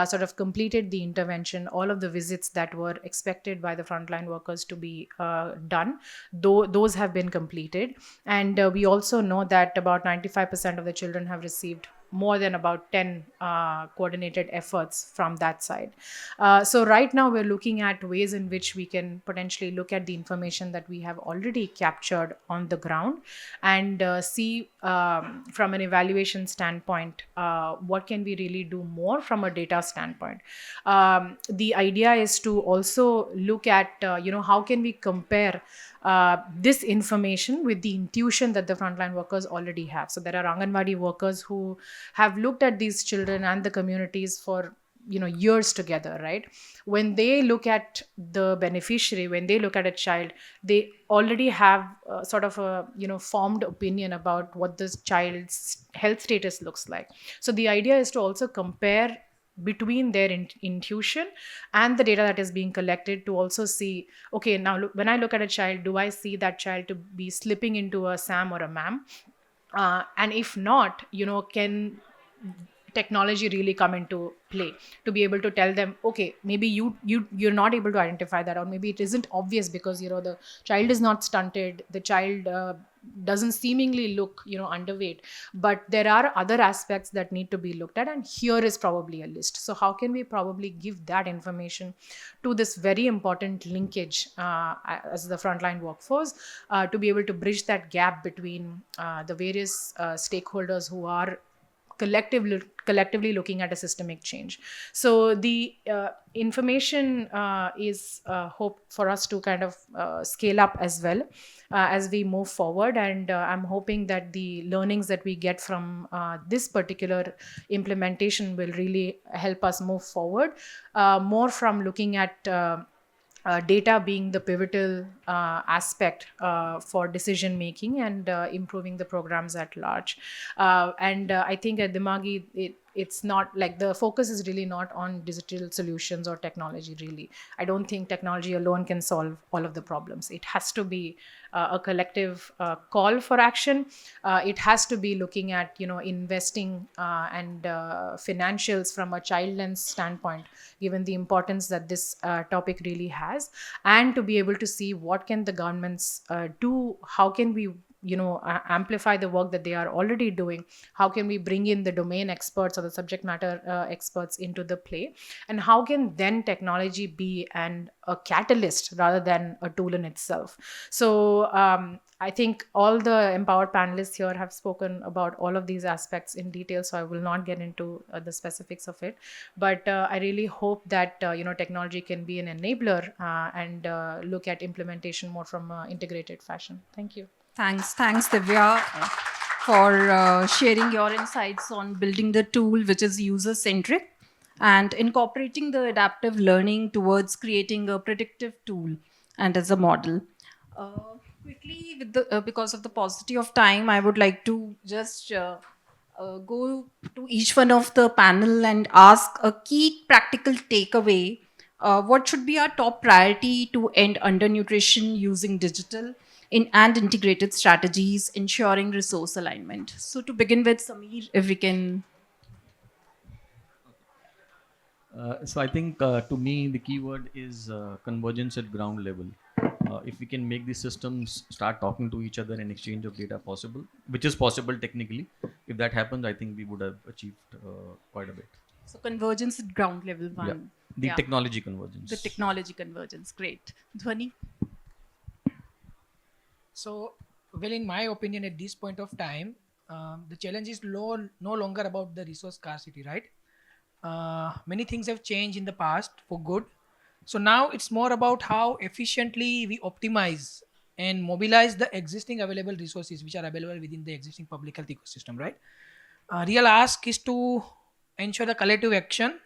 sort of completed the intervention, all of the visits that were expected by the frontline workers to be done, though those have been completed. And we also know that about 95% of the children have received more than about 10 coordinated efforts from that side. So right now we're looking at ways in which we can potentially look at the information that we have already captured on the ground, and see from an evaluation standpoint what can we really do more from a data standpoint. The idea is to also look at how can we compare this information with the intuition that the frontline workers already have. So there are Anganwadi workers who have looked at these children and the communities for years together, right? When they look at the beneficiary, when they look at a child, they already have sort of a formed opinion about what this child's health status looks like. So the idea is to also compare between their intuition and the data that is being collected, to also see, okay, now look, when I look at a child, do I see that child to be slipping into a SAM or a MAM? And if not, can technology really come into play to be able to tell them, okay, maybe you're not able to identify that, or maybe it isn't obvious because the child is not stunted, the child doesn't seemingly look underweight, but there are other aspects that need to be looked at, and here is probably a list. So how can we probably give that information to this very important linkage as the frontline workforce, to be able to bridge that gap between the various stakeholders who are collectively looking at a systemic change. So the information is hope for us to kind of scale up as well as we move forward, and I'm hoping that the learnings that we get from this particular implementation will really help us move forward more from looking at data being the pivotal aspect for decision making and improving the programs at large. And I think at Dimagi, it's not like the focus is really not on digital solutions or technology, really. I don't think technology alone can solve all of the problems. It has to be a collective call for action. It has to be looking at investing and financials from a child lens standpoint, given the importance that this topic really has, and to be able to see what can the governments do, how can we amplify the work that they are already doing? How can we bring in the domain experts or the subject matter experts into the play? And how can then technology be a catalyst rather than a tool in itself? So I think all the empowered panelists here have spoken about all of these aspects in detail, so I will not get into the specifics of it. But I really hope that technology can be an enabler and look at implementation more from an integrated fashion. Thank you. Thanks, Divya, for sharing your insights on building the tool which is user-centric and incorporating the adaptive learning towards creating a predictive tool and as a model. Quickly, because of the paucity of time, I would like to just go to each one of the panel and ask a key practical takeaway. What should be our top priority to end undernutrition using digital and integrated strategies, ensuring resource alignment? So to begin with, Sameer, if we can. So I think to me the keyword is convergence at ground level. If we can make these systems start talking to each other and exchange of data possible, which is possible technically, if that happens, I think we would have achieved quite a bit. So convergence at ground level one. Yeah. The technology convergence. The technology convergence. Great. Dhwani? So, well, in my opinion, at this point of time, the challenge is no longer about the resource scarcity, right? Many things have changed in the past for good. So now it's more about how efficiently we optimize and mobilize the existing available resources which are available within the existing public health ecosystem, right? Real ask is to ensure the collective action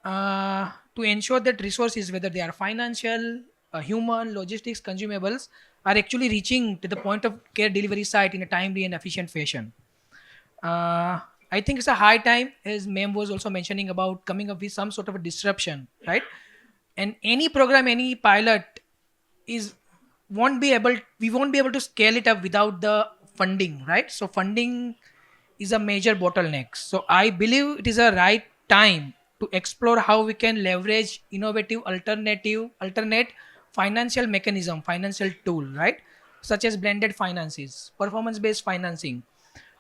to ensure that resources, whether they are financial, human, logistics, consumables, are actually reaching to the point of care delivery site in a timely and efficient fashion. I think it's a high time, as Mem was also mentioning, about coming up with some sort of a disruption, right? And any program, any pilot we won't be able to scale it up without the funding, right? So funding is a major bottleneck. So I believe it is a right time to explore how we can leverage innovative alternate financial mechanism, financial tool, right? Such as blended finances, performance-based financing,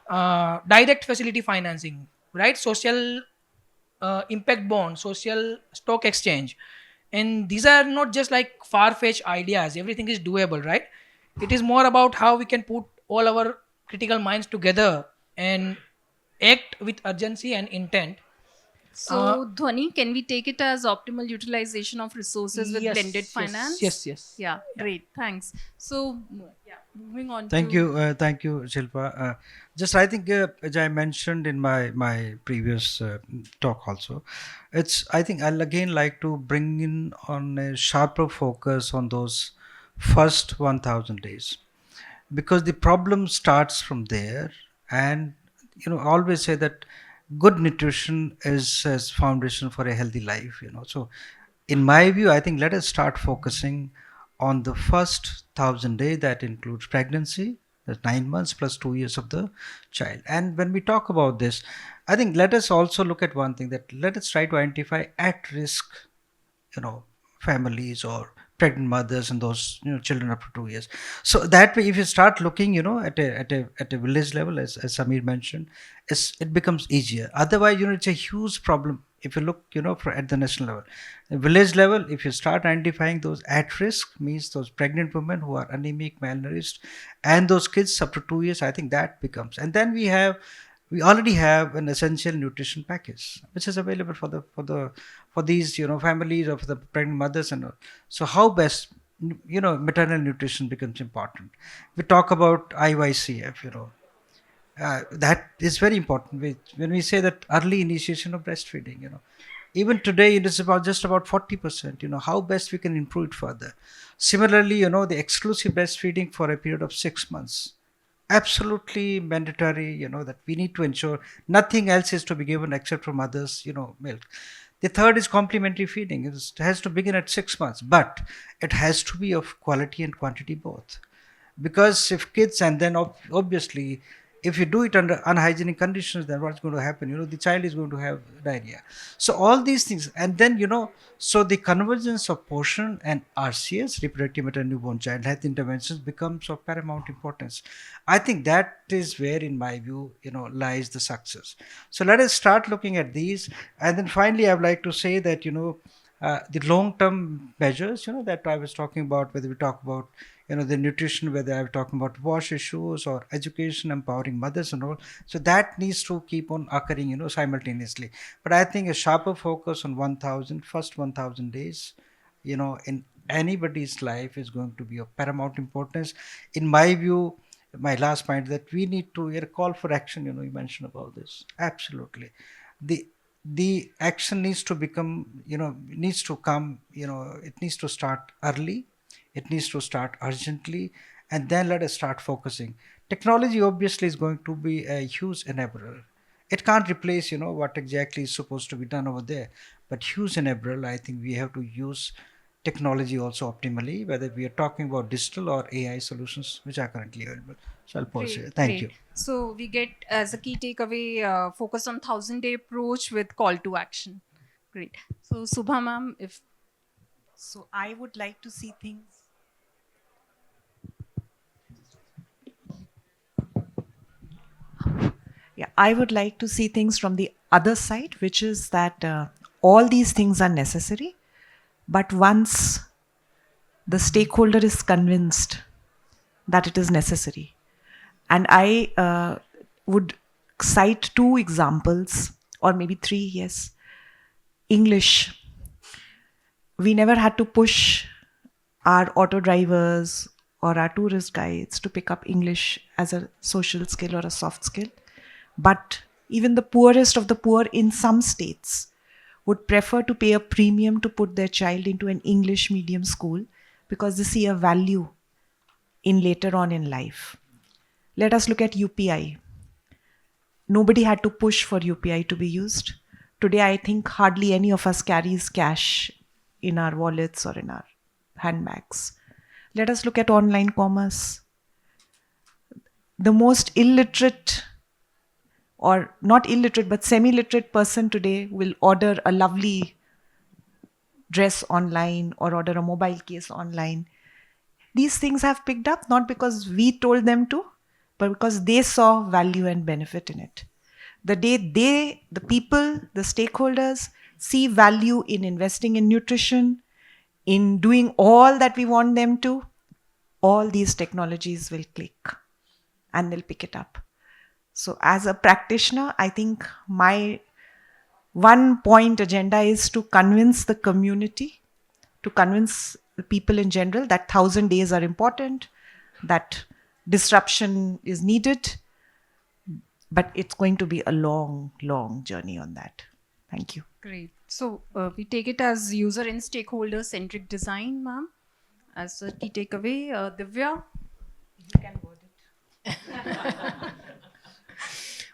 direct facility financing, right? Social impact bond, social stock exchange. And these are not just like far-fetched ideas. Everything is doable, right? It is more about how we can put all our critical minds together and act with urgency and intent. So, Dhwani, can we take it as optimal utilization of resources with blended finance? Yes. Yeah, great. Thanks. So, moving on. Thank you, Shilpa. Just I think, as I mentioned in my previous talk also, I think I'll again like to bring in on a sharper focus on those first 1,000 days, because the problem starts from there. And I always say that good nutrition is as foundation for a healthy life. So in my view, I think let us start focusing on the first 1,000 days. That includes pregnancy, that's 9 months plus 2 years of the child. And when we talk about this, I think let us also look at one thing, that let us try to identify at risk families or pregnant mothers and those children up to 2 years. So that way, if you start looking at a village level, as Sameer mentioned, it becomes easier. Otherwise, it's a huge problem if you look at the national level. Village level, if you start identifying those at risk, means those pregnant women who are anemic, malnourished, and those kids up to 2 years, I think that becomes. And then we already have an essential nutrition package which is available for these families or for the pregnant mothers and all. So how best maternal nutrition becomes important. We talk about IYCF, that is very important. When we say that early initiation of breastfeeding, even today it is just about 40%. How best we can improve it further. Similarly, the exclusive breastfeeding for a period of 6 months. Absolutely mandatory, that we need to ensure nothing else is to be given except for mother's, milk. The third is complementary feeding. It has to begin at 6 months, but it has to be of quality and quantity both. Because if kids, and then obviously If you do it under unhygienic conditions, then what's going to happen? The child is going to have diarrhea. So all these things, and then so the convergence of portion and RCS, reproductive maternal newborn child health interventions, becomes of paramount importance. I think that is where, in my view, lies the success. So let us start looking at these, and then finally, I would like to say that the long-term measures, that I was talking about, whether we talk about the nutrition, whether I'm talking about wash issues or education, empowering mothers and all. So that needs to keep on occurring, simultaneously. But I think a sharper focus on first 1,000 days, in anybody's life is going to be of paramount importance. In my view, my last point, that we need to call for action. You mentioned about this. Absolutely. The action needs to become, needs to come, it needs to start early. It needs to start urgently, and then let us start focusing. Technology obviously is going to be a huge enabler. It can't replace, what exactly is supposed to be done over there, but huge enabler. I think we have to use technology also optimally, whether we are talking about digital or AI solutions, which are currently available. So I'll pause here. Thank you. So we get as a key takeaway, focus on 1,000-day approach with call to action. Great. So Subha ma'am, if So I would like to see things. Yeah, I would like to see things from the other side, which is that all these things are necessary, but once the stakeholder is convinced that it is necessary, and I would cite 2 examples, or maybe 3, yes. English. We never had to push our auto drivers or our tourist guides to pick up English as a social skill or a soft skill. But even the poorest of the poor in some states would prefer to pay a premium to put their child into an English medium school because they see a value in later on in life. Let us look at UPI. Nobody had to push for UPI to be used. Today, I think hardly any of us carries cash in our wallets or in our handbags. Let us look at online commerce. The most illiterate, or not illiterate, but semi-literate person today will order a lovely dress online or order a mobile case online. These things have picked up not because we told them to, but because they saw value and benefit in it. The day the people, the stakeholders, see value in investing in nutrition, in doing all that we want them to, all these technologies will click and they'll pick it up. So as a practitioner, I think my 1-point agenda is to convince the community, to convince the people in general that 1,000 days are important, that disruption is needed, but it's going to be a long, long journey on that. Thank you. great. So we take it as user and stakeholder centric design, ma'am, as a key takeaway. Divya. You can word it.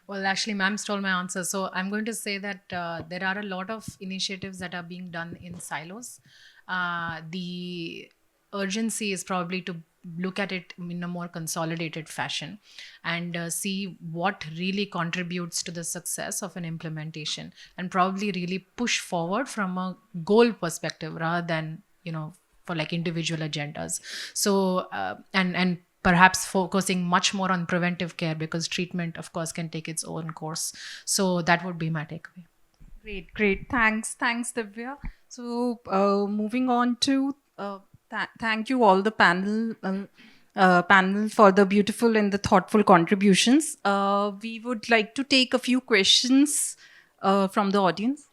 Well, actually, ma'am stole my answer. So I'm going to say that there are a lot of initiatives that are being done in silos. The urgency is probably to look at it in a more consolidated fashion and see what really contributes to the success of an implementation, and probably really push forward from a goal perspective rather than, for like individual agendas. So, and perhaps focusing much more on preventive care, because treatment, of course, can take its own course. So that would be my takeaway. Great. Thanks, Divya. So moving on to thank you all the panel for the beautiful and the thoughtful contributions. We would like to take a few questions from the audience.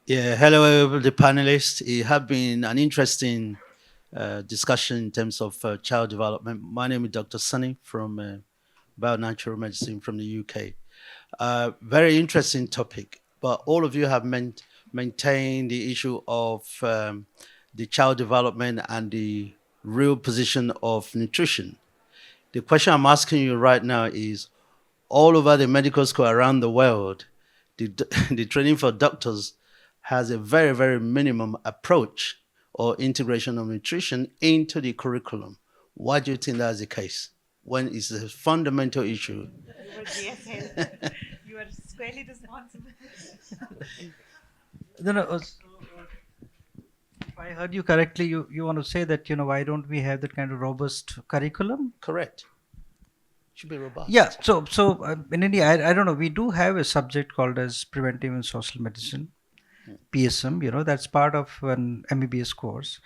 Yeah, hello, the panelists. It has been an interesting discussion in terms of child development. My name is Dr. Sunny from Bio-Natural Medicine from the UK. Very interesting topic, but all of you have maintained the issue of the child development and the real position of nutrition. The question I'm asking you right now is, all over the medical school around the world, the training for doctors has a very, very minimum approach or integration of nutrition into the curriculum. Why do you think that's the case? When it's a fundamental issue. You were GS Health. You are squarely responsible. No, no, if I heard you correctly, you want to say that, why don't we have that kind of robust curriculum? Correct. Should be robust. Yeah, so in India, I don't know, we do have a subject called as preventive and social medicine, PSM, that's part of an MBBS course.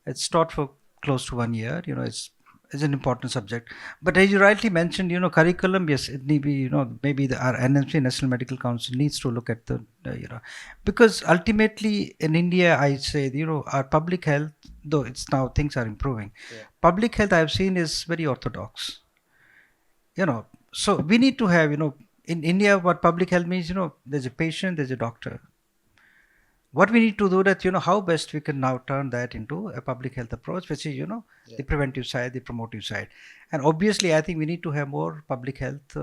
It's taught for close to 1 year, it's an important subject. But as you rightly mentioned, curriculum, yes, it need be, maybe our NMC, National Medical Council, needs to look at the, because ultimately in India, I say, our public health, though it's now things are improving, public health I've seen is very orthodox. So we need to have, in India, what public health means, there's a patient, there's a doctor. What we need to do that, how best we can now turn that into a public health approach, which is, the preventive side, the promotive side. And obviously, I think we need to have more public health,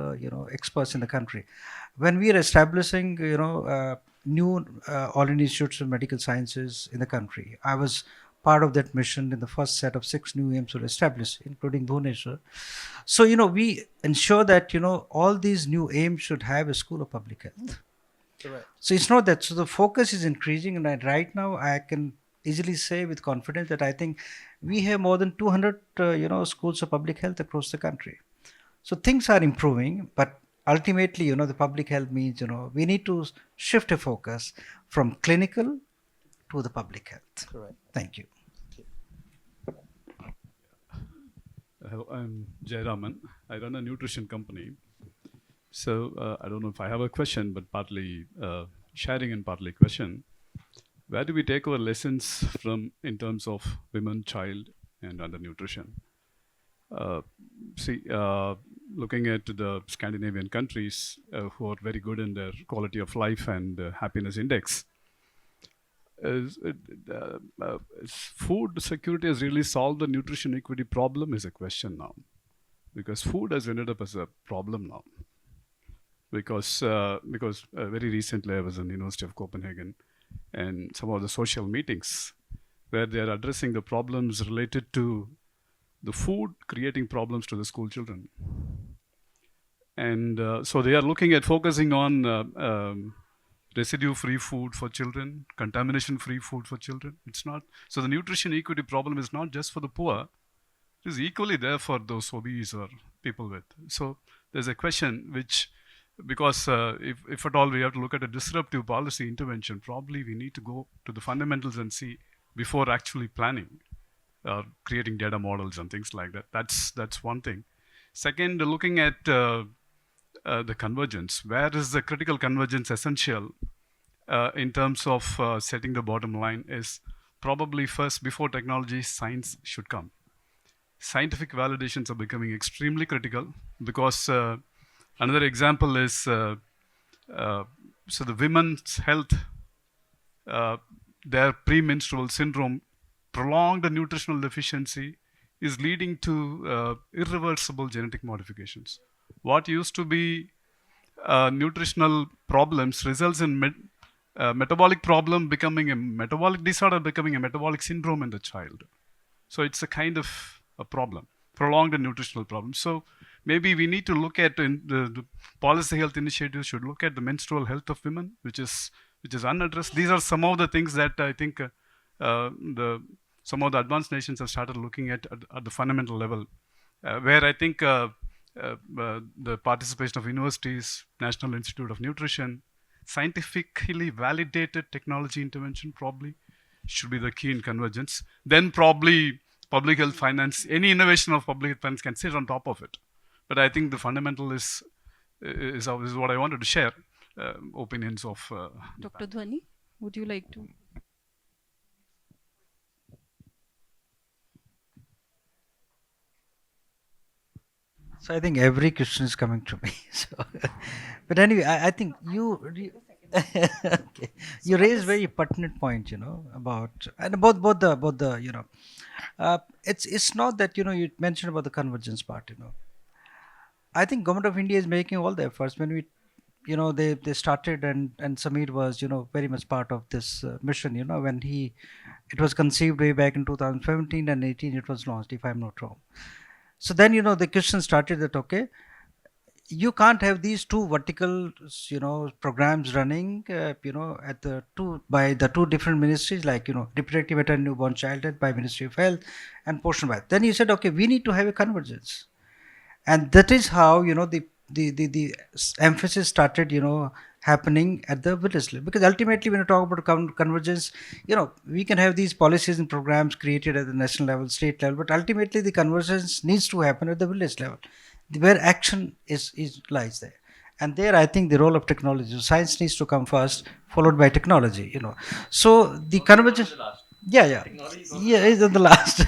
experts in the country. When we are establishing, new all India Institutes of Medical Sciences in the country, I was part of that mission in the first set of 6 new AIIMS were established, including Bhubaneswar. So, we ensure that, all these new AIIMS should have a school of public health. Correct. So it's not that. So the focus is increasing, and right now I can easily say with confidence that I think we have more than 200, schools of public health across the country. So things are improving, but ultimately, the public health means, we need to shift a focus from clinical to the public health. Correct. Thank you. Hello, I'm Jayaraman. I run a nutrition company. So I don't know if I have a question, but partly sharing and partly question. Where do we take our lessons from in terms of women, child, and undernutrition? Looking at the Scandinavian countries who are very good in their quality of life and happiness index, food security has really solved the nutrition equity problem is a question now, because food has ended up as a problem now. Because very recently I was in the University of Copenhagen, and some of the social meetings where they are addressing the problems related to the food creating problems to the school children. And so they are looking at focusing on residue-free food for children, contamination-free food for children. It's not, so the nutrition equity problem is not just for the poor, it is equally there for those obese or people with. So there's a question which, because if at all we have to look at a disruptive policy intervention, probably we need to go to the fundamentals and see before actually planning or creating data models and things like that. That's one thing. Second, looking at the convergence. Where is the critical convergence essential in terms of setting the bottom line is probably first, before technology, science should come. Scientific validations are becoming extremely critical because another example is, so the women's health, their premenstrual syndrome, prolonged nutritional deficiency is leading to irreversible genetic modifications. What used to be nutritional problems results in metabolic problem becoming a metabolic disorder, becoming a metabolic syndrome in the child. So it's a kind of a problem, prolonged nutritional problem. So maybe we need to look at the policy health initiatives should look at the menstrual health of women, which is unaddressed. These are some of the things that I think some of the advanced nations have started looking at the fundamental level, where I think the participation of universities, National Institute of Nutrition, scientifically validated technology intervention probably should be the key in convergence. Then probably public health finance, any innovation of public health finance can sit on top of it. But I think the fundamental is what I wanted to share, opinions of. Dr. Dhwani, would you like to? So I think every question is coming to me. So, but anyway, I think you okay. You raised very pertinent point, about both the it's not that you mentioned about the convergence part, I think Government of India is making all the efforts when we they started, and Sameer was, very much part of this mission, when it was conceived way back in 2017 and 18, it was launched, if I'm not wrong. So then, the question started that, okay, you can't have these two vertical, programs running, at by the two different ministries, like, reproductive maternity newborn childhood by Ministry of Health and Portion Bath. Then you said, okay, we need to have a convergence. And that is how, the emphasis started, happening at the village level. Because ultimately, when you talk about convergence, we can have these policies and programs created at the national level, state level, but ultimately the convergence needs to happen at the village level, where action is lies there. And there, I think the role of technology, so science needs to come first, followed by technology, So the convergence, yeah, is on the last,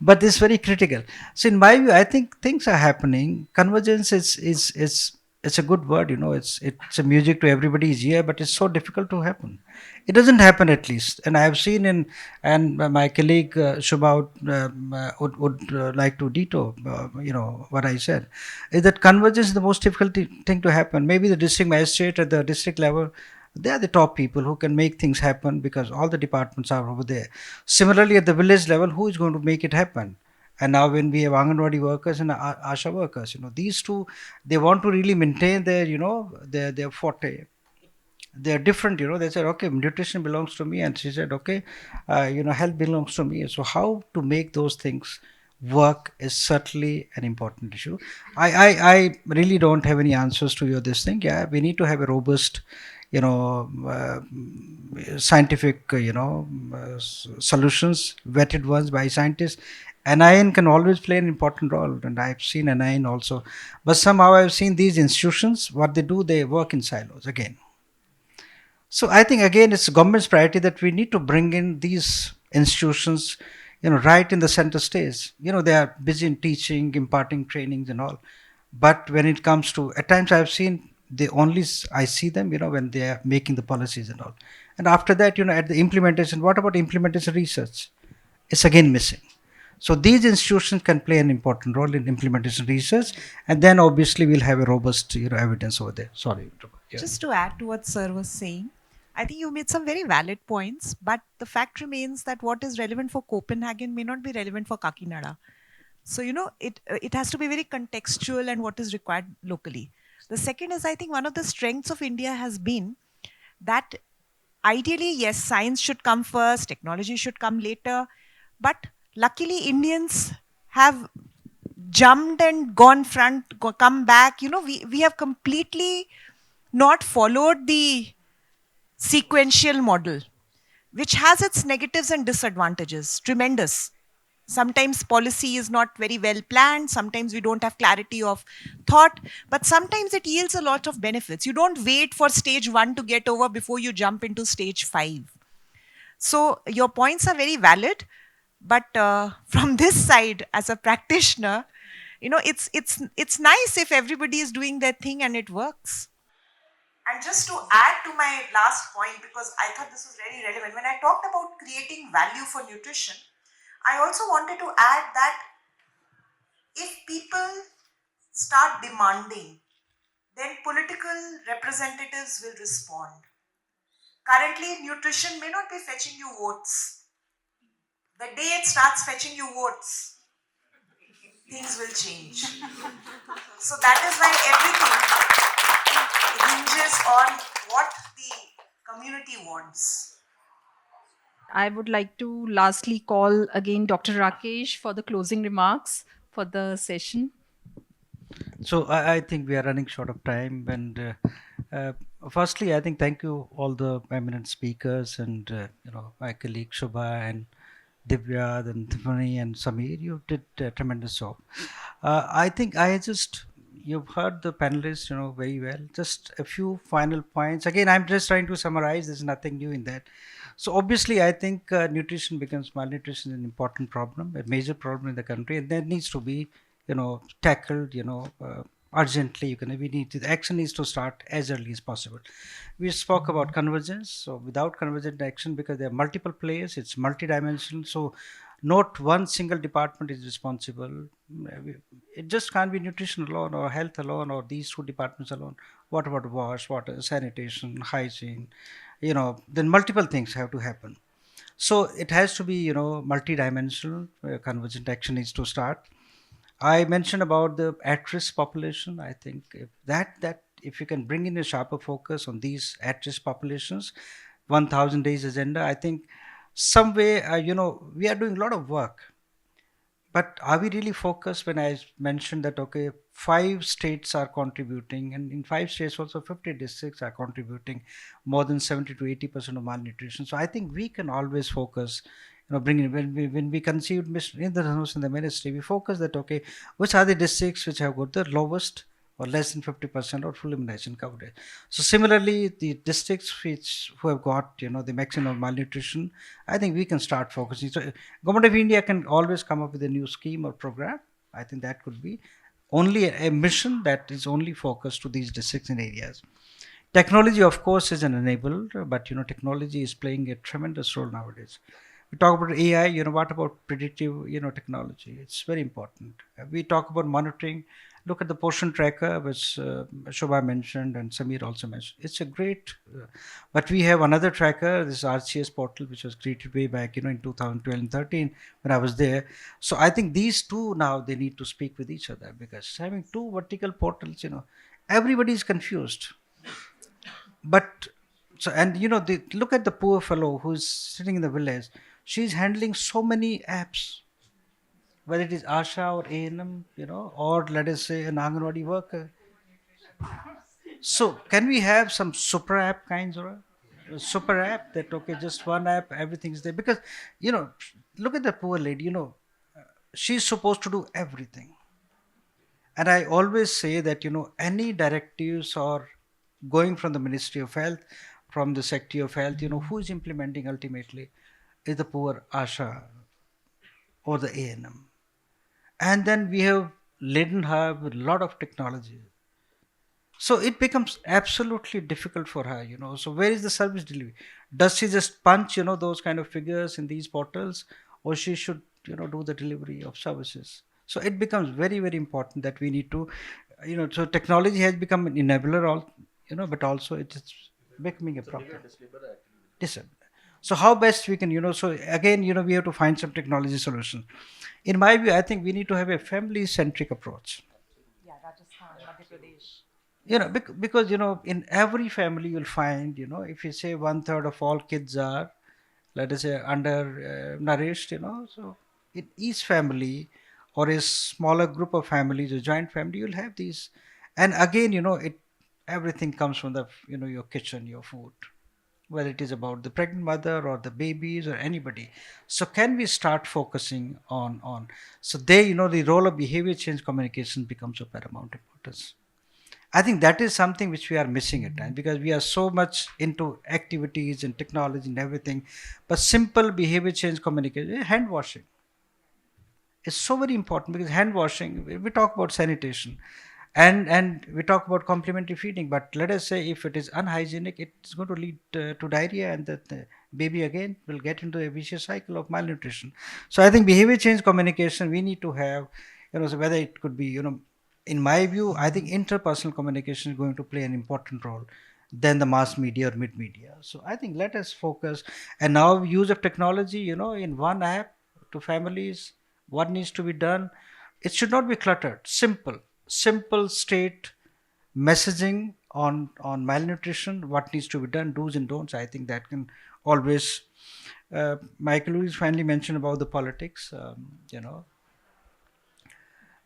but it's very critical. So in my view, I think things are happening. Convergence is it's a good word, it's a music to everybody's ear, but it's so difficult to happen. It doesn't happen, at least, and I have seen and my colleague Shubha would like to detail, what I said, is that convergence is the most difficult thing to happen. Maybe the district magistrate at the district level, they are the top people who can make things happen, because all the departments are over there. Similarly, at the village level, who is going to make it happen? And now when we have Anganwadi workers and Asha workers, these two, they want to really maintain their, their forte. They're different, they said, okay, nutrition belongs to me, and she said, okay, health belongs to me. So how to make those things work is certainly an important issue. I really don't have any answers to your this thing. Yeah, we need to have a robust, scientific, solutions, vetted ones by scientists. NIN can always play an important role, and I've seen NIN also. But somehow I've seen these institutions, what they do, they work in silos again. So I think, again, it's government's priority that we need to bring in these institutions, right in the center stage. They are busy in teaching, imparting trainings and all. But when it comes to, at times I've seen, I see them, when they are making the policies and all. And after that, at the implementation, what about implementation research? It's again missing. So these institutions can play an important role in implementation research, and then obviously we'll have a robust, evidence over there. Sorry. Yeah. Just to add to what Sir was saying, I think you made some very valid points, but the fact remains that what is relevant for Copenhagen may not be relevant for Kakinada. So, it has to be very contextual and what is required locally. The second is, I think one of the strengths of India has been that ideally, yes, science should come first, technology should come later, but luckily Indians have jumped and gone come back. We have completely not followed the sequential model, which has its negatives and disadvantages, tremendous. Sometimes policy is not very well planned, sometimes we don't have clarity of thought, but sometimes it yields a lot of benefits. You don't wait for stage 1 to get over before you jump into stage 5. So your points are very valid, but from this side, as a practitioner, it's nice if everybody is doing their thing and it works. And just to add to my last point, because I thought this was very relevant, when I talked about creating value for nutrition, I also wanted to add that if people start demanding, then political representatives will respond. Currently, nutrition may not be fetching you votes. The day it starts fetching you votes, things will change. So that is why everything hinges on what the community wants. I would like to lastly call again Dr. Rakesh for the closing remarks for the session. So I think we are running short of time, and firstly, I think thank you all the eminent speakers, and my colleague Shubha and Divya and Tiffany and Sameer. You did a tremendous job. I think you've heard the panelists, very well. Just a few final points. Again, I'm just trying to summarize. There's nothing new in that. So obviously, I think malnutrition is an important problem, a major problem in the country, and that needs to be, tackled, urgently. The action needs to start as early as possible. We spoke about convergence. So without convergent action, because there are multiple players, it's multidimensional. So Not one single department is responsible. It just can't be nutrition alone or health alone or these two departments alone. What about wash, water, sanitation, hygiene? Then multiple things have to happen. So it has to be, multidimensional. Convergent action needs to start. I mentioned about the at-risk population. I think if you can bring in a sharper focus on these at-risk populations, 1,000 days agenda, I think some way, we are doing a lot of work, but are we really focused? When I mentioned that, okay, 5 states are contributing, and in 5 states also 50 districts are contributing more than 70 to 80% of malnutrition. So I think we can always focus, bring in, when we conceived Mission Indradhanush in the ministry, we focus that, okay, which are the districts which have got the lowest or less than 50% or full immunization coverage. So similarly, the districts who have got, the maximum malnutrition, I think we can start focusing. So Government of India can always come up with a new scheme or program. I think that could be only a mission that is only focused to these districts and areas. Technology, of course, is an enabler, but technology is playing a tremendous role nowadays. We talk about AI, what about predictive, technology? It's very important. We talk about monitoring. Look at the portion tracker, which Shobha mentioned and Samir also mentioned. It's a great, but we have another tracker, this RCS portal, which was created way back, in 2012 and 13 when I was there. So I think these two now, they need to speak with each other, because having two vertical portals, everybody is confused. But so, and look at the poor fellow who's sitting in the village. She's handling so many apps, whether it is Asha or ANM, or let us say an Anganwadi worker. So can we have some super app kinds, or a super app that, okay, just one app, everything's there? Because, look at the poor lady, she's supposed to do everything. And I always say that, any directives or going from the Ministry of Health, from the Secretary of Health, who is implementing ultimately is the poor Asha or the ANM. And then we have laden her with a lot of technology. So it becomes absolutely difficult for her, So where is the service delivery? Does she just punch, those kind of figures in these portals, or she should, do the delivery of services? So it becomes very, very important that we need to, so technology has become an enabler, but also it is becoming a problem. Disable. So how best we can, so again, we have to find some technology solution. In my view, I think we need to have a family-centric approach. Yeah, Rajasthan, Madhya Pradesh. Because, in every family you'll find, if you say 1/3 of all kids are, let us say, undernourished, so in each family or a smaller group of families, a joint family, you'll have these. And again, everything comes from the, your kitchen, your food, whether it is about the pregnant mother or the babies or anybody. So can we start focusing on so they, the role of behavior change communication becomes of paramount importance. I think that is something which we are missing at times, because we are so much into activities and technology and everything, but simple behavior change communication, hand washing is so very important, because hand washing, we talk about sanitation, and we talk about complementary feeding, but let us say if it is unhygienic, it's going to lead to diarrhea, and that the baby again will get into a vicious cycle of malnutrition. So I think behavior change communication we need to have, so whether it could be, in my view, I think interpersonal communication is going to play an important role than the mass media or mid media. So I think let us focus, and now use of technology, in one app to families, what needs to be done. It should not be cluttered. Simple state messaging on malnutrition, what needs to be done, do's and don'ts. I think that can always. Michael Lewis finally mentioned about the politics.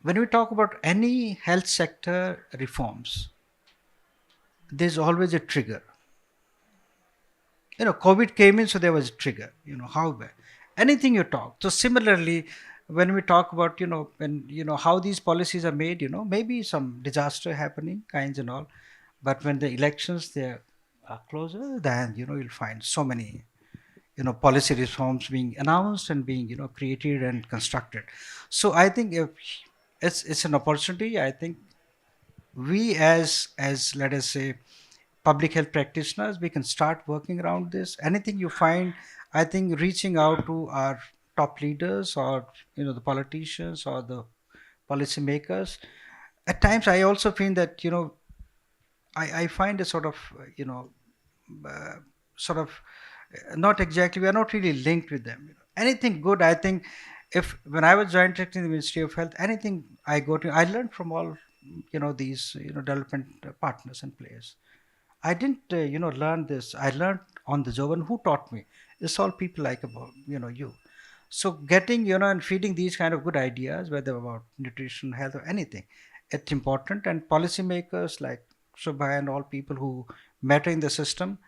When we talk about any health sector reforms, there's always a trigger. COVID came in, so there was a trigger. How anything you talk. So similarly, when we talk about, how these policies are made, maybe some disaster happening, kinds and all, but when the elections they are closer, then, you'll find so many, policy reforms being announced and being, created and constructed. So I think if it's an opportunity, I think we as let us say, public health practitioners, we can start working around this. Anything you find, I think reaching out to our top leaders or the politicians or the policymakers. At times, I also feel that I find a sort of uh, sort of not exactly, we are not really linked with them. Anything good, I think, if when I was joint secretary in the Ministry of Health, anything I go to, I learned from all these development partners and players. I didn't learn this. I learned on the job, and who taught me? It's all people like about you. So getting and feeding these kind of good ideas, whether about nutrition, health, or anything, it's important. And policymakers like Shubha and all people who matter in the system,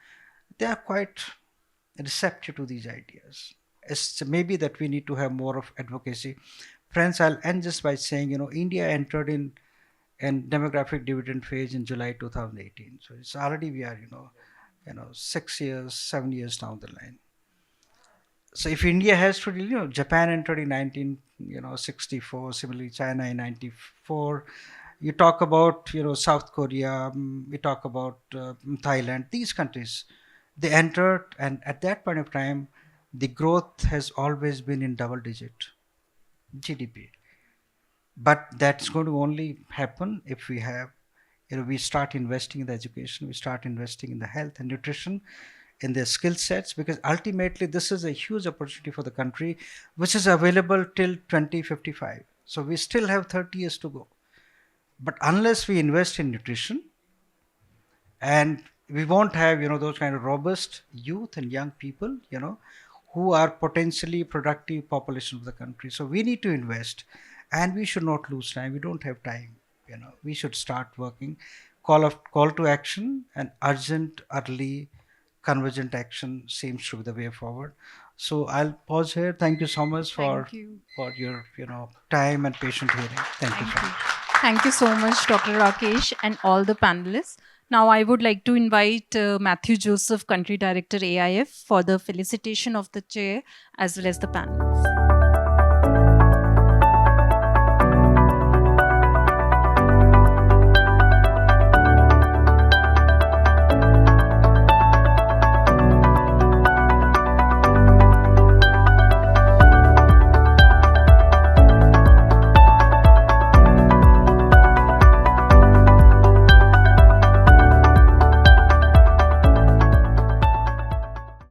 they are quite receptive to these ideas. It's maybe that we need to have more of advocacy. Friends, I'll end just by saying, India entered in demographic dividend phase in July 2018. So it's already we are, 6 years, 7 years down the line. So if India has to, Japan entered in 1964, similarly China in 94. You talk about, South Korea, we talk about Thailand, these countries, they entered, and at that point of time, the growth has always been in double digit GDP. But that's going to only happen if we have, we start investing in the education, we start investing in the health and nutrition, in their skill sets, because ultimately this is a huge opportunity for the country, which is available till 2055. So we still have 30 years to go. But unless we invest in nutrition, and we won't have, those kind of robust youth and young people, who are potentially productive population of the country. So we need to invest, and we should not lose time. We don't have time. We should start working. Call to action and urgent, early, convergent action seems to be the way forward. So I'll pause here. Thank you so much for your time and patient hearing. Thank you so much. Thank you so much, Dr. Rakesh and all the panelists. Now I would like to invite Matthew Joseph, Country Director AIF, for the felicitation of the chair as well as the panelists.